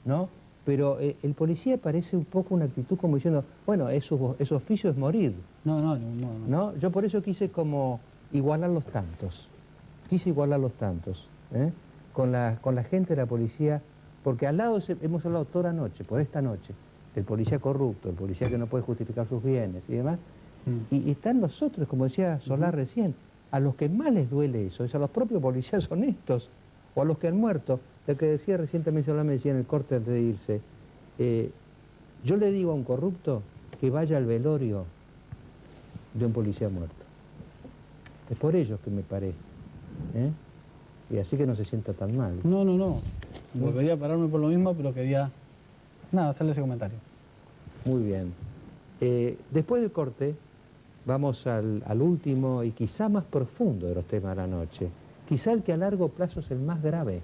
¿no? Pero el policía parece un poco una actitud como diciendo, bueno, su oficio es morir. No. Yo por eso quise como igualar los tantos. Con la gente de la policía, porque al lado hemos hablado toda la noche, por esta noche, del policía corrupto, el policía que no puede justificar sus bienes y demás. Y están los otros, como decía Solá recién, a los que más les duele eso, es a los propios policías honestos, o a los que han muerto. Lo que decía recientemente Solá, me decía en el corte antes de irse, Yo le digo a un corrupto que vaya al velorio de un policía muerto. Es por ellos que me paré. Y así que no se sienta tan mal. No. Volvería a pararme por lo mismo, pero quería, hacerle ese comentario. Muy bien. Después del corte, vamos al último y quizá más profundo de los temas de la noche. Quizá el que a largo plazo es el más grave.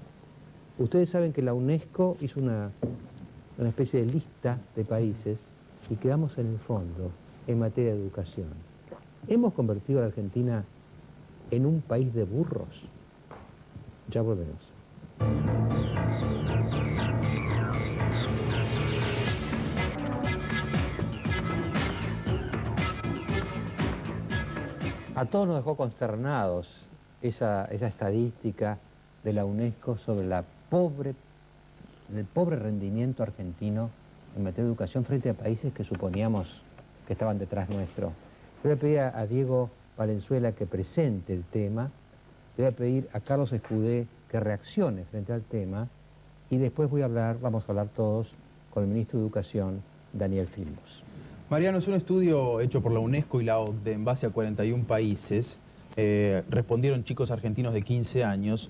Ustedes saben que la UNESCO hizo una especie de lista de países y quedamos en el fondo en materia de educación. ¿Hemos convertido a la Argentina en un país de burros? Ya volvemos. A todos nos dejó consternados esa estadística de la UNESCO sobre el pobre rendimiento argentino en materia de educación frente a países que suponíamos que estaban detrás nuestro. Le voy a pedir a Diego Valenzuela que presente el tema, le voy a pedir a Carlos Escudé que reaccione frente al tema y después vamos a hablar todos con el ministro de Educación, Daniel Filmus. Mariano, es un estudio hecho por la UNESCO y la OCDE en base a 41 países. Respondieron chicos argentinos de 15 años,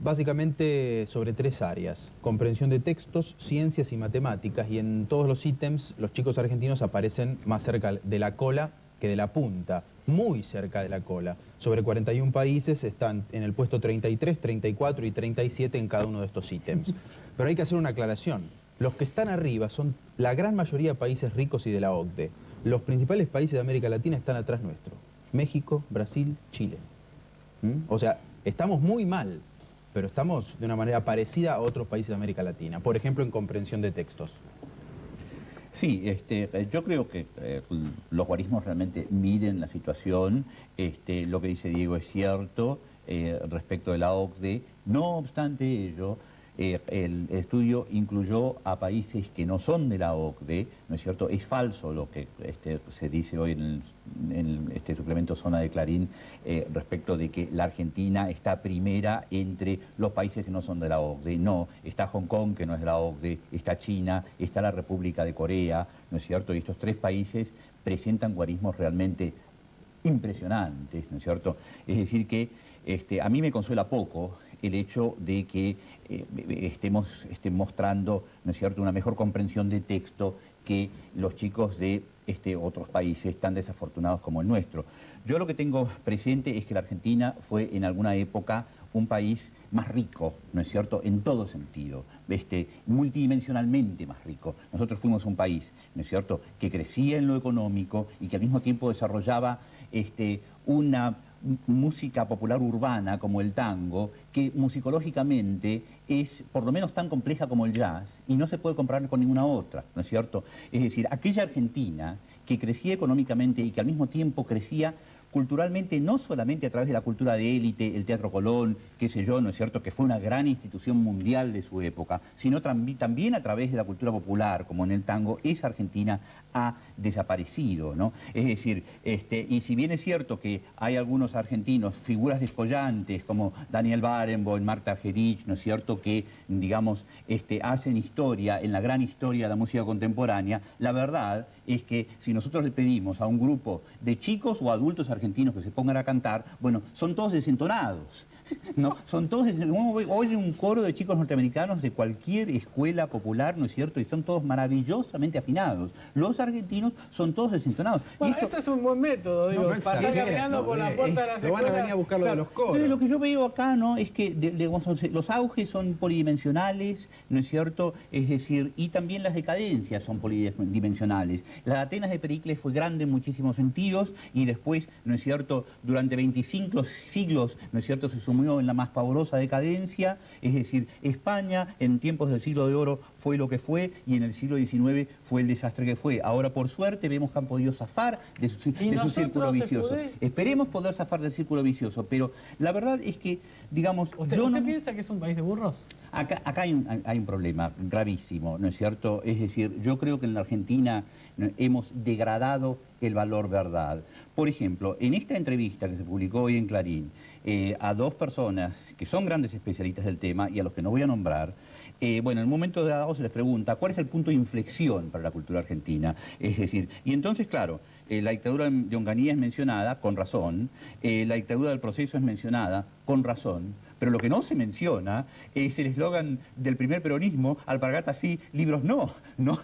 básicamente sobre 3 áreas: comprensión de textos, ciencias y matemáticas, y en todos los ítems los chicos argentinos aparecen más cerca de la cola que de la punta, muy cerca de la cola. Sobre 41 países están en el puesto 33, 34 y 37 en cada uno de estos ítems. Pero hay que hacer una aclaración. Los que están arriba son la gran mayoría de países ricos y de la OCDE. Los principales países de América Latina están atrás nuestro: México, Brasil, Chile. O sea, estamos muy mal, pero estamos de una manera parecida a otros países de América Latina. Por ejemplo, en comprensión de textos. Sí, yo creo que los guarismos realmente miden la situación. Lo que dice Diego es cierto respecto de la OCDE. No obstante ello, el estudio incluyó a países que no son de la OCDE, ¿no es cierto? Es falso lo que se dice hoy en este suplemento Zona de Clarín respecto de que la Argentina está primera entre los países que no son de la OCDE. No, está Hong Kong, que no es de la OCDE, está China, está la República de Corea, ¿no es cierto? Y estos 3 países presentan guarismos realmente impresionantes, ¿no es cierto? Es decir que a mí me consuela poco el hecho de que estemos mostrando, ¿no es cierto?, una mejor comprensión de texto que los chicos de otros países tan desafortunados como el nuestro. Yo lo que tengo presente es que la Argentina fue en alguna época un país más rico, ¿no es cierto?, en todo sentido, multidimensionalmente más rico. Nosotros fuimos un país, ¿no es cierto?, que crecía en lo económico y que al mismo tiempo desarrollaba una música popular urbana como el tango, que musicológicamente es por lo menos tan compleja como el jazz y no se puede comparar con ninguna otra, ¿no es cierto? Es decir, aquella Argentina que crecía económicamente y que al mismo tiempo crecía culturalmente, no solamente a través de la cultura de élite, el Teatro Colón, qué sé yo, ¿no es cierto?, que fue una gran institución mundial de su época, sino también a través de la cultura popular, como en el tango, esa Argentina ha desaparecido, ¿no? Es decir, y si bien es cierto que hay algunos argentinos, figuras descollantes como Daniel Barenboim, Marta Argerich, ¿no es cierto?, que, digamos, hacen historia en la gran historia de la música contemporánea, la verdad es que si nosotros le pedimos a un grupo de chicos o adultos argentinos que se pongan a cantar, bueno, son todos desentonados. No, son todos, uno oye un coro de chicos norteamericanos de cualquier escuela popular, ¿no es cierto? Y son todos maravillosamente afinados. Los argentinos son todos desentonados. Bueno, ese es un buen método, digo, pasar caminando por la puerta de las escuelas. Van a venir a buscar lo de los coros. Pero lo que yo veo acá, ¿no?, es que los auges son polidimensionales, ¿no es cierto? Es decir, y también las decadencias son polidimensionales. La de Atenas de Pericles fue grande en muchísimos sentidos y después, ¿no es cierto?, durante 25 siglos, ¿no es cierto?, se sumó en la más pavorosa decadencia. Es decir, España en tiempos del siglo de oro fue lo que fue y en el siglo XIX fue el desastre que fue. Ahora, por suerte, vemos que han podido zafar de su círculo vicioso. Esperemos poder zafar del círculo vicioso, pero la verdad es que, digamos... ¿Usted piensa que es un país de burros? Acá hay un problema gravísimo, ¿no es cierto? Es decir, yo creo que en la Argentina hemos degradado el valor verdad. Por ejemplo, en esta entrevista que se publicó hoy en Clarín, a dos personas que son grandes especialistas del tema y a los que no voy a nombrar, bueno, en un momento dado se les pregunta cuál es el punto de inflexión para la cultura argentina. Es decir, y entonces, claro, la dictadura de Onganía es mencionada, con razón, la dictadura del proceso es mencionada, con razón, pero lo que no se menciona es el eslogan del primer peronismo, alpargatas sí, libros no, ¿no?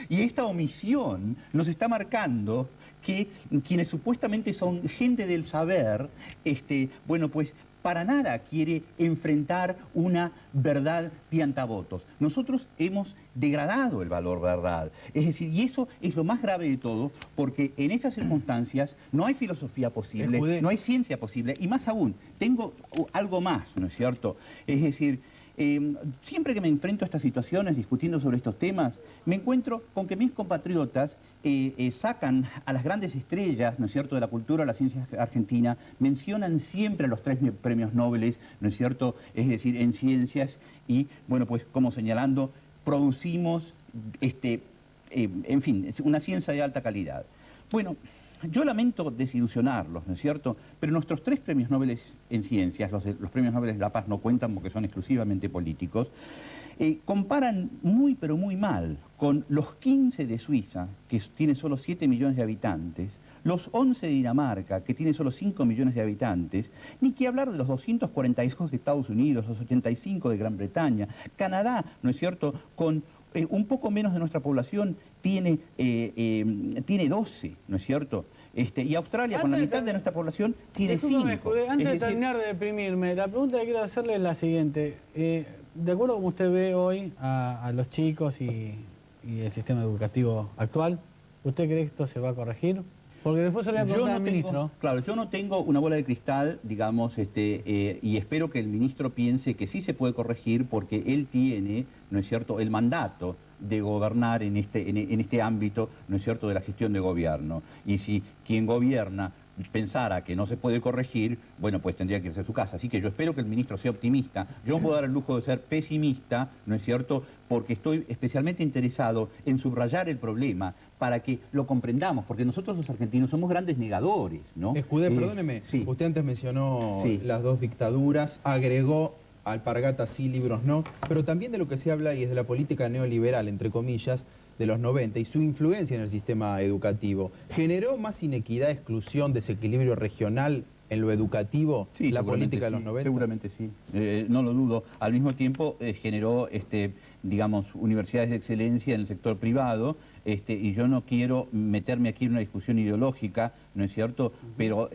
Y esta omisión nos está marcando que quienes supuestamente son gente del saber, bueno, pues para nada quiere enfrentar una verdad piantavotos. Nosotros hemos degradado el valor verdad. Es decir, y eso es lo más grave de todo, porque en esas circunstancias no hay filosofía posible, no hay ciencia posible, y más aún, tengo algo más, ¿no es cierto? Es decir, siempre que me enfrento a estas situaciones discutiendo sobre estos temas, me encuentro con que mis compatriotas sacan a las grandes estrellas, ¿no es cierto?, de la cultura, de la ciencia argentina, mencionan siempre a los 3 premios Nobel, ¿no es cierto?, es decir, en ciencias, y, bueno, pues como señalando, producimos, en fin, una ciencia de alta calidad. Bueno, yo lamento desilusionarlos, ¿no es cierto?, pero nuestros 3 premios Nobel en ciencias, los premios Nobel de la Paz no cuentan porque son exclusivamente políticos, comparan muy pero muy mal con los 15 de Suiza, que tiene solo 7 millones de habitantes, los 11 de Dinamarca, que tiene solo 5 millones de habitantes, ni que hablar de los 242 de Estados Unidos, los 85 de Gran Bretaña, Canadá, ¿no es cierto?, con un poco menos de nuestra población tiene 12, ¿no es cierto?, y Australia, con la mitad de nuestra población, tiene 5. Antes de terminar de deprimirme, la pregunta que quiero hacerle es la siguiente. De acuerdo como usted ve hoy a los chicos y el sistema educativo actual, ¿usted cree que esto se va a corregir? Porque después se le va a preguntar al ministro. Claro, yo no tengo una bola de cristal, digamos, y espero que el ministro piense que sí se puede corregir porque él tiene, ¿no es cierto?, el mandato de gobernar en este ámbito, ¿no es cierto?, de la gestión de gobierno. Y si quien gobierna pensara que no se puede corregir, bueno, pues tendría que irse a su casa. Así que yo espero que el ministro sea optimista. Yo no puedo dar el lujo de ser pesimista, ¿no es cierto?, porque estoy especialmente interesado en subrayar el problema para que lo comprendamos, porque nosotros los argentinos somos grandes negadores, ¿no? Escudé, perdóneme, sí. Usted antes mencionó las 2 dictaduras, agregó alpargatas sí, libros no, pero también de lo que se habla y es de la política neoliberal, entre comillas, de los 90 y su influencia en el sistema educativo. ¿Generó más inequidad, exclusión, desequilibrio regional en lo educativo la política de los 90? Seguramente sí, no lo dudo. Al mismo tiempo generó, digamos, universidades de excelencia en el sector privado, y yo no quiero meterme aquí en una discusión ideológica, ¿no es cierto?, pero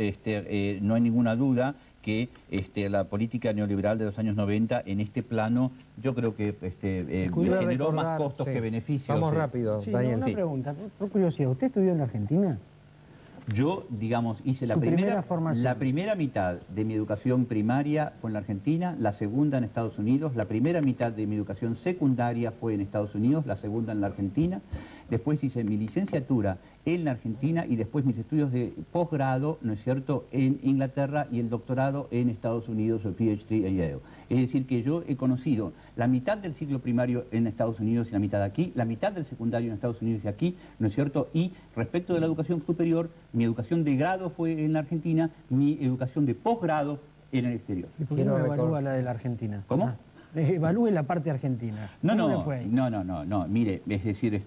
no hay ninguna duda que la política neoliberal de los años 90 en este plano yo creo que generó más costos que beneficios. Vamos rápido, Daniel. Una pregunta, por curiosidad, ¿usted estudió en la Argentina? Yo, digamos, hice la primera mitad de mi educación primaria fue en la Argentina, la segunda en Estados Unidos, la primera mitad de mi educación secundaria fue en Estados Unidos, la segunda en la Argentina, después hice mi licenciatura en la Argentina y después mis estudios de posgrado, ¿no es cierto?, en Inglaterra y el doctorado en Estados Unidos, el PhD en Yale. Es decir, que yo he conocido la mitad del ciclo primario en Estados Unidos y la mitad aquí, la mitad del secundario en Estados Unidos y aquí, ¿no es cierto? Y respecto de la educación superior, mi educación de grado fue en la Argentina, mi educación de posgrado en el exterior. ¿Y por qué no evalúa la de la Argentina? ¿Cómo? Evalúe la parte argentina. No, mire, es decir,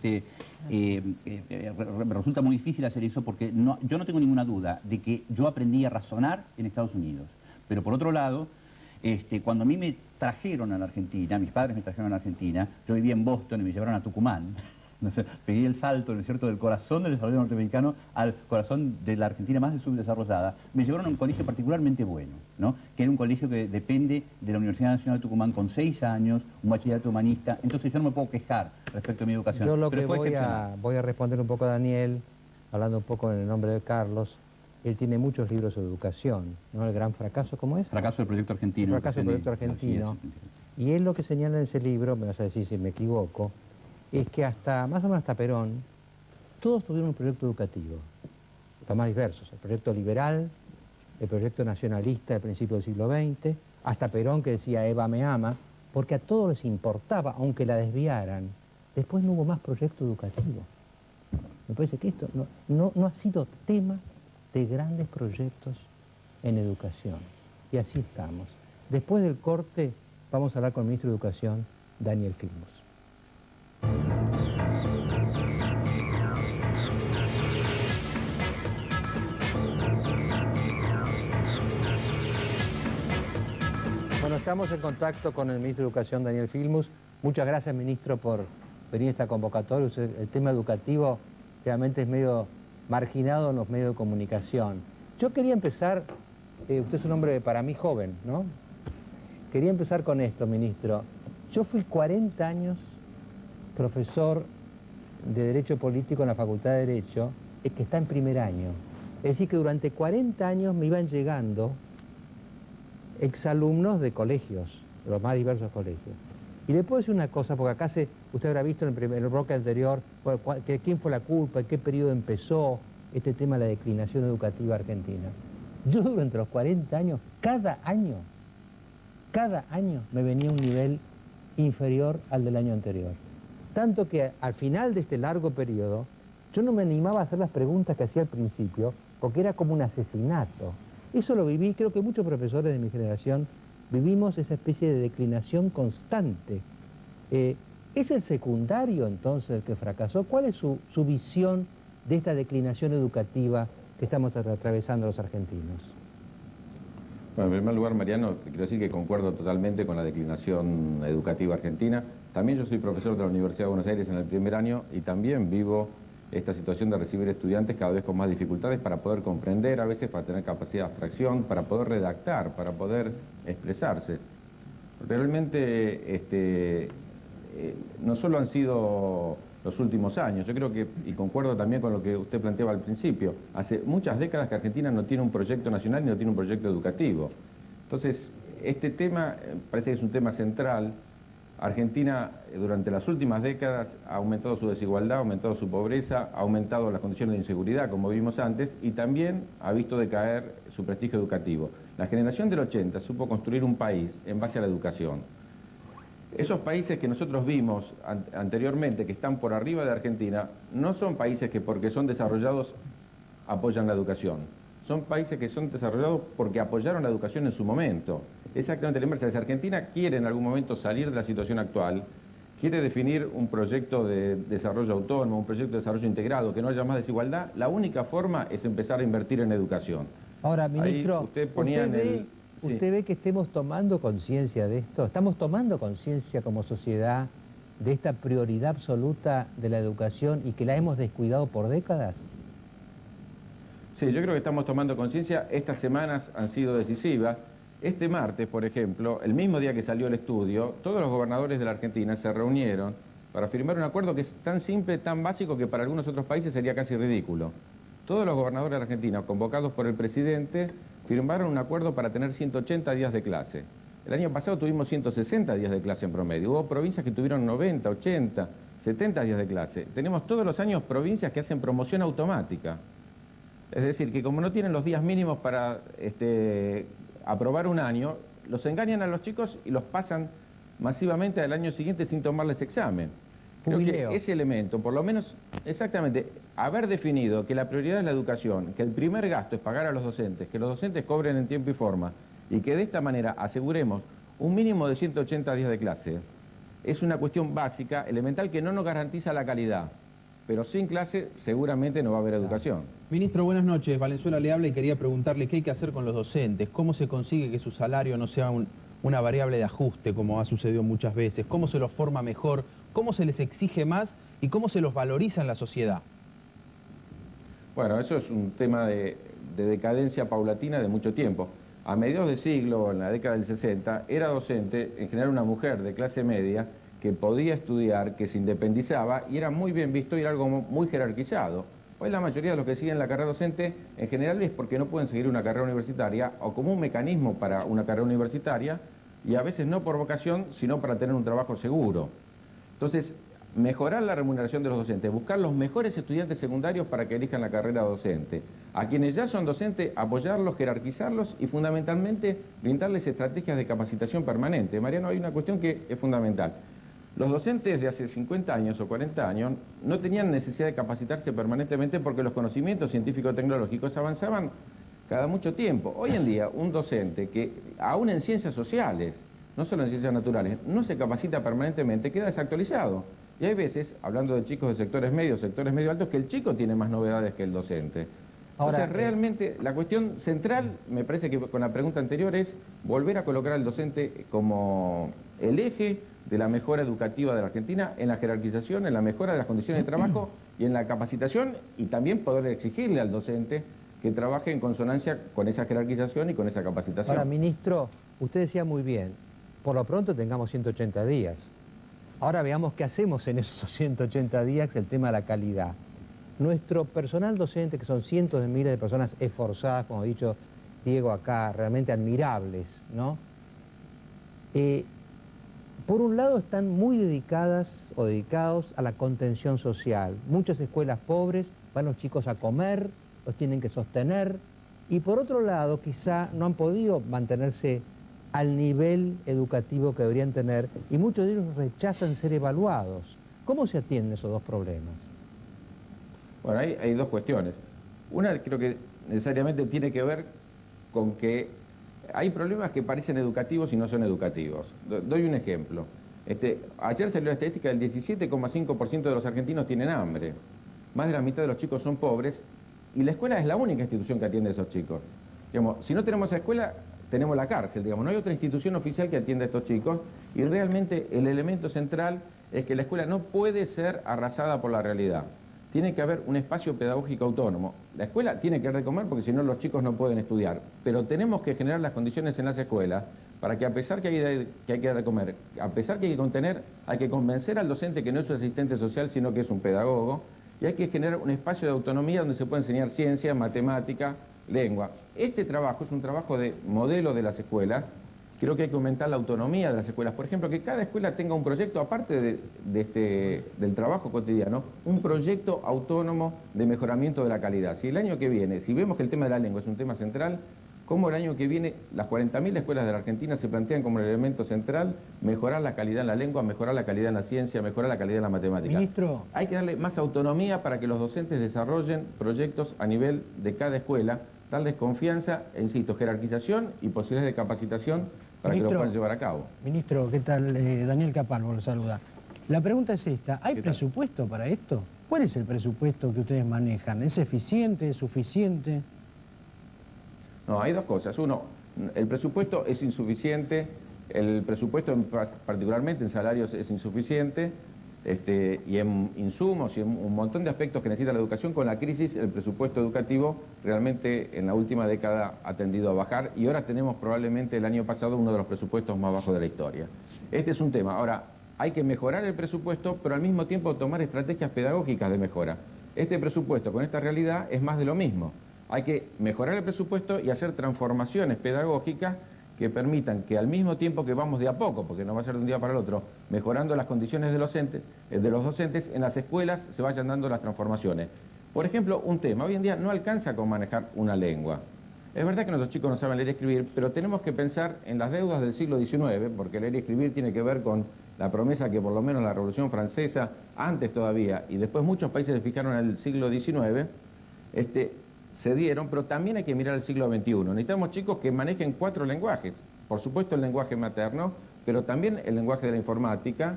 me resulta muy difícil hacer eso porque yo no tengo ninguna duda de que yo aprendí a razonar en Estados Unidos. Pero por otro lado, cuando a mí me trajeron a la Argentina, mis padres me trajeron a la Argentina, yo vivía en Boston y me llevaron a Tucumán. Entonces, pegué el salto, ¿no es cierto?, del corazón del desarrollo norteamericano al corazón de la Argentina más subdesarrollada. Me llevaron a un colegio particularmente bueno, ¿no?, que era un colegio que depende de la Universidad Nacional de Tucumán con 6 años, un bachillerato humanista. Entonces yo no me puedo quejar respecto a mi educación. Yo lo que voy a responder un poco a Daniel, hablando un poco en el nombre de Carlos. Él tiene muchos libros de educación, ¿no? El gran fracaso, ¿cómo es? Fracaso del proyecto argentino. El fracaso del proyecto argentino. Y él lo que señala en ese libro, me vas a decir si me equivoco, es que hasta, más o menos hasta Perón, todos tuvieron un proyecto educativo, los más diversos, el proyecto liberal, el proyecto nacionalista del principio del siglo XX, hasta Perón que decía Eva me ama, porque a todos les importaba, aunque la desviaran. Después no hubo más proyecto educativo. Me parece que esto no ha sido tema de grandes proyectos en educación. Y así estamos. Después del corte vamos a hablar con el ministro de Educación, Daniel Filmus. Bueno, estamos en contacto con el ministro de Educación, Daniel Filmus. Muchas gracias, ministro, por venir a esta convocatoria. El tema educativo realmente es medio marginado en los medios de comunicación. Yo quería empezar, usted es un hombre para mí joven, ¿no? Quería empezar con esto, ministro. Yo fui 40 años profesor de Derecho Político en la Facultad de Derecho, que está en primer año. Es decir, que durante 40 años me iban llegando exalumnos de colegios, de los más diversos colegios. Y le puedo decir una cosa, porque acá usted habrá visto en el bloque anterior, quién fue la culpa, en qué periodo empezó este tema de la declinación educativa argentina. Yo durante los 40 años, cada año me venía un nivel inferior al del año anterior. Tanto que al final de este largo periodo, yo no me animaba a hacer las preguntas que hacía al principio, porque era como un asesinato. Eso lo viví, creo que muchos profesores de mi generación vivimos esa especie de declinación constante. ¿Es el secundario entonces el que fracasó? ¿Cuál es su visión de esta declinación educativa que estamos atravesando los argentinos? Bueno, en primer lugar, Mariano, quiero decir que concuerdo totalmente con la declinación educativa argentina. También yo soy profesor de la Universidad de Buenos Aires en el primer año y también vivo esta situación de recibir estudiantes cada vez con más dificultades para poder comprender, a veces para tener capacidad de abstracción, para poder redactar, para poder expresarse. Realmente no solo han sido los últimos años, yo creo que, y concuerdo también con lo que usted planteaba al principio, hace muchas décadas que Argentina no tiene un proyecto nacional ni no tiene un proyecto educativo. Entonces, este tema parece que es un tema central. Argentina durante las últimas décadas ha aumentado su desigualdad, ha aumentado su pobreza, ha aumentado las condiciones de inseguridad, como vimos antes, y también ha visto decaer su prestigio educativo. La generación del 80 supo construir un país en base a la educación. Esos países que nosotros vimos anteriormente, que están por arriba de Argentina, no son países que porque son desarrollados apoyan la educación. Son países que son desarrollados porque apoyaron la educación en su momento. Exactamente la inversa. Si Argentina quiere en algún momento salir de la situación actual, quiere definir un proyecto de desarrollo autónomo, un proyecto de desarrollo integrado, que no haya más desigualdad, la única forma es empezar a invertir en educación. Ahora, ministro, ¿usted ve que estemos tomando conciencia de esto? ¿Estamos tomando conciencia como sociedad de esta prioridad absoluta de la educación y que la hemos descuidado por décadas? Sí, yo creo que estamos tomando conciencia. Estas semanas han sido decisivas. Este martes, por ejemplo, el mismo día que salió el estudio, todos los gobernadores de la Argentina se reunieron para firmar un acuerdo que es tan simple, tan básico, que para algunos otros países sería casi ridículo. Todos los gobernadores de la Argentina, convocados por el presidente, firmaron un acuerdo para tener 180 días de clase. El año pasado tuvimos 160 días de clase en promedio. Hubo provincias que tuvieron 90, 80, 70 días de clase. Tenemos todos los años provincias que hacen promoción automática. Es decir, que como no tienen los días mínimos para aprobar un año, los engañan a los chicos y los pasan masivamente al año siguiente sin tomarles examen. Creo que ese elemento, por lo menos, exactamente, haber definido que la prioridad es la educación, que el primer gasto es pagar a los docentes, que los docentes cobren en tiempo y forma, y que de esta manera aseguremos un mínimo de 180 días de clase, es una cuestión básica, elemental, que no nos garantiza la calidad. Pero sin clase seguramente no va a haber educación. Ministro, buenas noches. Valenzuela le habla y quería preguntarle qué hay que hacer con los docentes. ¿Cómo se consigue que su salario no sea una variable de ajuste, como ha sucedido muchas veces? ¿Cómo se los forma mejor? ¿Cómo se les exige más? ¿Y cómo se los valoriza en la sociedad? Bueno, eso es un tema de decadencia paulatina de mucho tiempo. A mediados de siglo, en la década del 60, era docente, en general una mujer de clase media, que podía estudiar, que se independizaba y era muy bien visto y era algo muy jerarquizado. Hoy la mayoría de los que siguen la carrera docente en general es porque no pueden seguir una carrera universitaria o como un mecanismo para una carrera universitaria y a veces no por vocación, sino para tener un trabajo seguro. Entonces, mejorar la remuneración de los docentes, buscar los mejores estudiantes secundarios para que elijan la carrera docente. A quienes ya son docentes, apoyarlos, jerarquizarlos y fundamentalmente brindarles estrategias de capacitación permanente. Mariano, hay una cuestión que es fundamental. Los docentes de hace 50 años o 40 años no tenían necesidad de capacitarse permanentemente porque los conocimientos científico-tecnológicos avanzaban cada mucho tiempo. Hoy en día, un docente que, aún en ciencias sociales, no solo en ciencias naturales, no se capacita permanentemente, queda desactualizado. Y hay veces, hablando de chicos de sectores medios altos, que el chico tiene más novedades que el docente. Ahora, entonces, realmente, la cuestión central, me parece que con la pregunta anterior, es volver a colocar al docente como el eje de la mejora educativa de la Argentina, en la jerarquización, en la mejora de las condiciones de trabajo y en la capacitación, y también poder exigirle al docente que trabaje en consonancia con esa jerarquización y con esa capacitación. Ahora, ministro, usted decía muy bien, por lo pronto tengamos 180 días. Ahora veamos qué hacemos en esos 180 días, el tema de la calidad. Nuestro personal docente, que son cientos de miles de personas esforzadas, como ha dicho Diego acá, realmente admirables, ¿no? Por un lado están muy dedicadas o dedicados a la contención social. Muchas escuelas pobres, van los chicos a comer, los tienen que sostener, y por otro lado quizá no han podido mantenerse al nivel educativo que deberían tener, y muchos de ellos rechazan ser evaluados. ¿Cómo se atienden esos dos problemas? Bueno, hay dos cuestiones. Una creo que necesariamente tiene que ver con que hay problemas que parecen educativos y no son educativos. Doy un ejemplo. Ayer salió la estadística del 17,5% de los argentinos tienen hambre. Más de la mitad de los chicos son pobres y la escuela es la única institución que atiende a esos chicos. Digamos, si no tenemos escuela, tenemos la cárcel. Digamos, no hay otra institución oficial que atienda a estos chicos y realmente el elemento central es que la escuela no puede ser arrasada por la realidad. Tiene que haber un espacio pedagógico autónomo. La escuela tiene que dar de comer porque si no los chicos no pueden estudiar. Pero tenemos que generar las condiciones en las escuelas para que a pesar que hay que dar de comer, a pesar que hay que contener, hay que convencer al docente que no es un asistente social, sino que es un pedagogo. Y hay que generar un espacio de autonomía donde se pueda enseñar ciencia, matemática, lengua. Este trabajo es un trabajo de modelo de las escuelas. Creo que hay que aumentar la autonomía de las escuelas. Por ejemplo, que cada escuela tenga un proyecto, aparte del trabajo cotidiano, un proyecto autónomo de mejoramiento de la calidad. Si el año que viene, si vemos que el tema de la lengua es un tema central, ¿cómo el año que viene las 40.000 escuelas de la Argentina se plantean como el elemento central mejorar la calidad en la lengua, mejorar la calidad en la ciencia, mejorar la calidad en la matemática? Ministro. Hay que darle más autonomía para que los docentes desarrollen proyectos a nivel de cada escuela, darles confianza, insisto, jerarquización y posibilidades de capacitación para que lo puedan llevar a cabo. Ministro, ¿qué tal? Daniel Capalvo lo saluda. La pregunta es esta, ¿hay presupuesto para esto? ¿Cuál es el presupuesto que ustedes manejan? ¿Es eficiente, es suficiente? No, hay dos cosas. Uno, el presupuesto es insuficiente, el presupuesto particularmente en salarios es insuficiente, y en insumos y en un montón de aspectos que necesita la educación. Con la crisis, el presupuesto educativo realmente en la última década ha tendido a bajar y ahora tenemos probablemente el año pasado uno de los presupuestos más bajos de la historia. Este es un tema. Ahora, hay que mejorar el presupuesto, pero al mismo tiempo tomar estrategias pedagógicas de mejora. Este presupuesto con esta realidad es más de lo mismo. Hay que mejorar el presupuesto y hacer transformaciones pedagógicas que permitan que al mismo tiempo que vamos de a poco, porque no va a ser de un día para el otro, mejorando las condiciones de los docentes, en las escuelas se vayan dando las transformaciones. Por ejemplo, un tema, hoy en día no alcanza con manejar una lengua. Es verdad que nuestros chicos no saben leer y escribir, pero tenemos que pensar en las deudas del siglo XIX, porque leer y escribir tiene que ver con la promesa que por lo menos la Revolución Francesa, antes todavía, y después muchos países se fijaron en el siglo XIX, se dieron, pero también hay que mirar el siglo XXI. Necesitamos chicos que manejen 4 lenguajes. Por supuesto el lenguaje materno, pero también el lenguaje de la informática,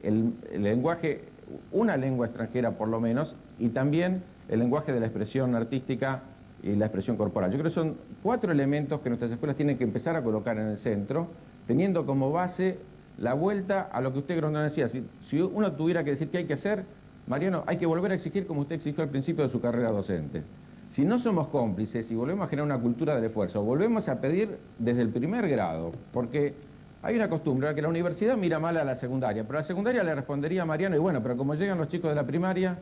el lenguaje, una lengua extranjera por lo menos, y también el lenguaje de la expresión artística y la expresión corporal. Yo creo que son 4 elementos que nuestras escuelas tienen que empezar a colocar en el centro, teniendo como base la vuelta a lo que usted Grondona decía. Si uno tuviera que decir qué hay que hacer, Mariano, hay que volver a exigir como usted exigió al principio de su carrera docente. Si no somos cómplices y volvemos a generar una cultura del esfuerzo, volvemos a pedir desde el primer grado, porque hay una costumbre que la universidad mira mal a la secundaria, pero a la secundaria le respondería a Mariano, y bueno, pero como llegan los chicos de la primaria,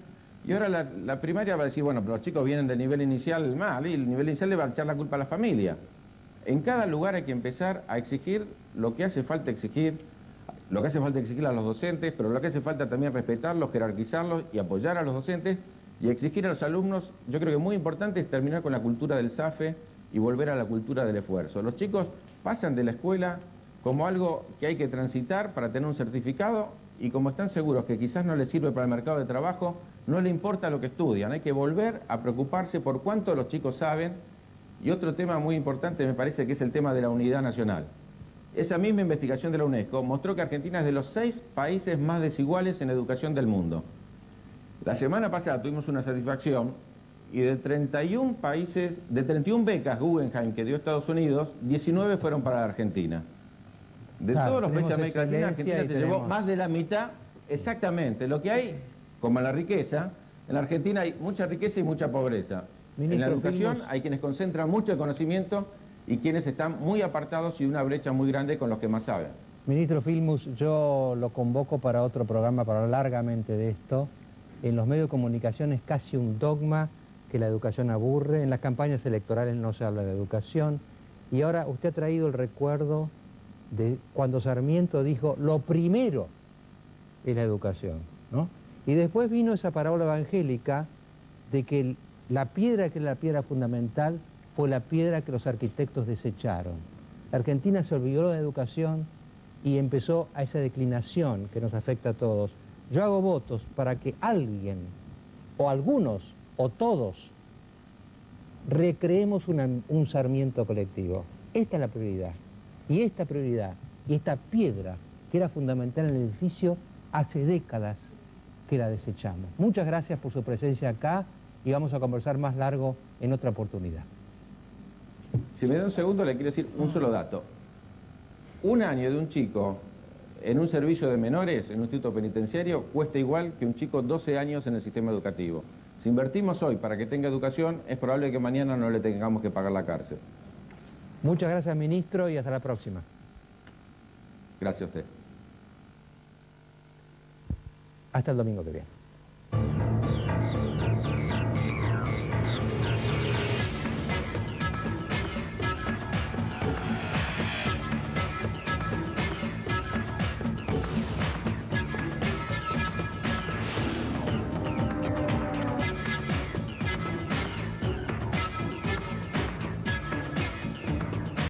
y ahora la primaria va a decir, bueno, pero los chicos vienen del nivel inicial mal, y el nivel inicial le va a echar la culpa a la familia. En cada lugar hay que empezar a exigir lo que hace falta exigir. Lo que hace falta es exigir a los docentes, pero lo que hace falta también respetarlos, jerarquizarlos y apoyar a los docentes y exigir a los alumnos. Yo creo que muy importante es terminar con la cultura del zafe y volver a la cultura del esfuerzo. Los chicos pasan de la escuela como algo que hay que transitar para tener un certificado y como están seguros que quizás no les sirve para el mercado de trabajo, no les importa lo que estudian. Hay que volver a preocuparse por cuánto los chicos saben. Y otro tema muy importante me parece que es el tema de la unidad nacional. Esa misma investigación de la UNESCO mostró que Argentina es de los 6 países más desiguales en educación del mundo. La semana pasada tuvimos una satisfacción y de 31 países, de 31 becas Guggenheim que dio Estados Unidos, 19 fueron para la Argentina. De todos los países de América Latina, Argentina se llevó más de la mitad, exactamente. Lo que hay, como en la riqueza, en la Argentina hay mucha riqueza y mucha pobreza. En la educación hay quienes concentran mucho conocimiento y quienes están muy apartados y una brecha muy grande con los que más saben. Ministro Filmus, yo lo convoco para otro programa para hablar largamente de esto. En los medios de comunicación es casi un dogma que la educación aburre, en las campañas electorales no se habla de educación, y ahora usted ha traído el recuerdo de cuando Sarmiento dijo, lo primero es la educación, ¿no? Y después vino esa parábola evangélica de que la piedra que era la piedra fundamental fue la piedra que los arquitectos desecharon. La Argentina se olvidó de la educación y empezó a esa declinación que nos afecta a todos. Yo hago votos para que alguien, o algunos, o todos, recreemos un Sarmiento colectivo. Esta es la prioridad. Y esta prioridad, y esta piedra que era fundamental en el edificio, hace décadas que la desechamos. Muchas gracias por su presencia acá y vamos a conversar más largo en otra oportunidad. Si me da un segundo, le quiero decir un solo dato. Un año de un chico en un servicio de menores, en un instituto penitenciario, cuesta igual que un chico 12 años en el sistema educativo. Si invertimos hoy para que tenga educación, es probable que mañana no le tengamos que pagar la cárcel. Muchas gracias, ministro, y hasta la próxima. Gracias a usted. Hasta el domingo que viene.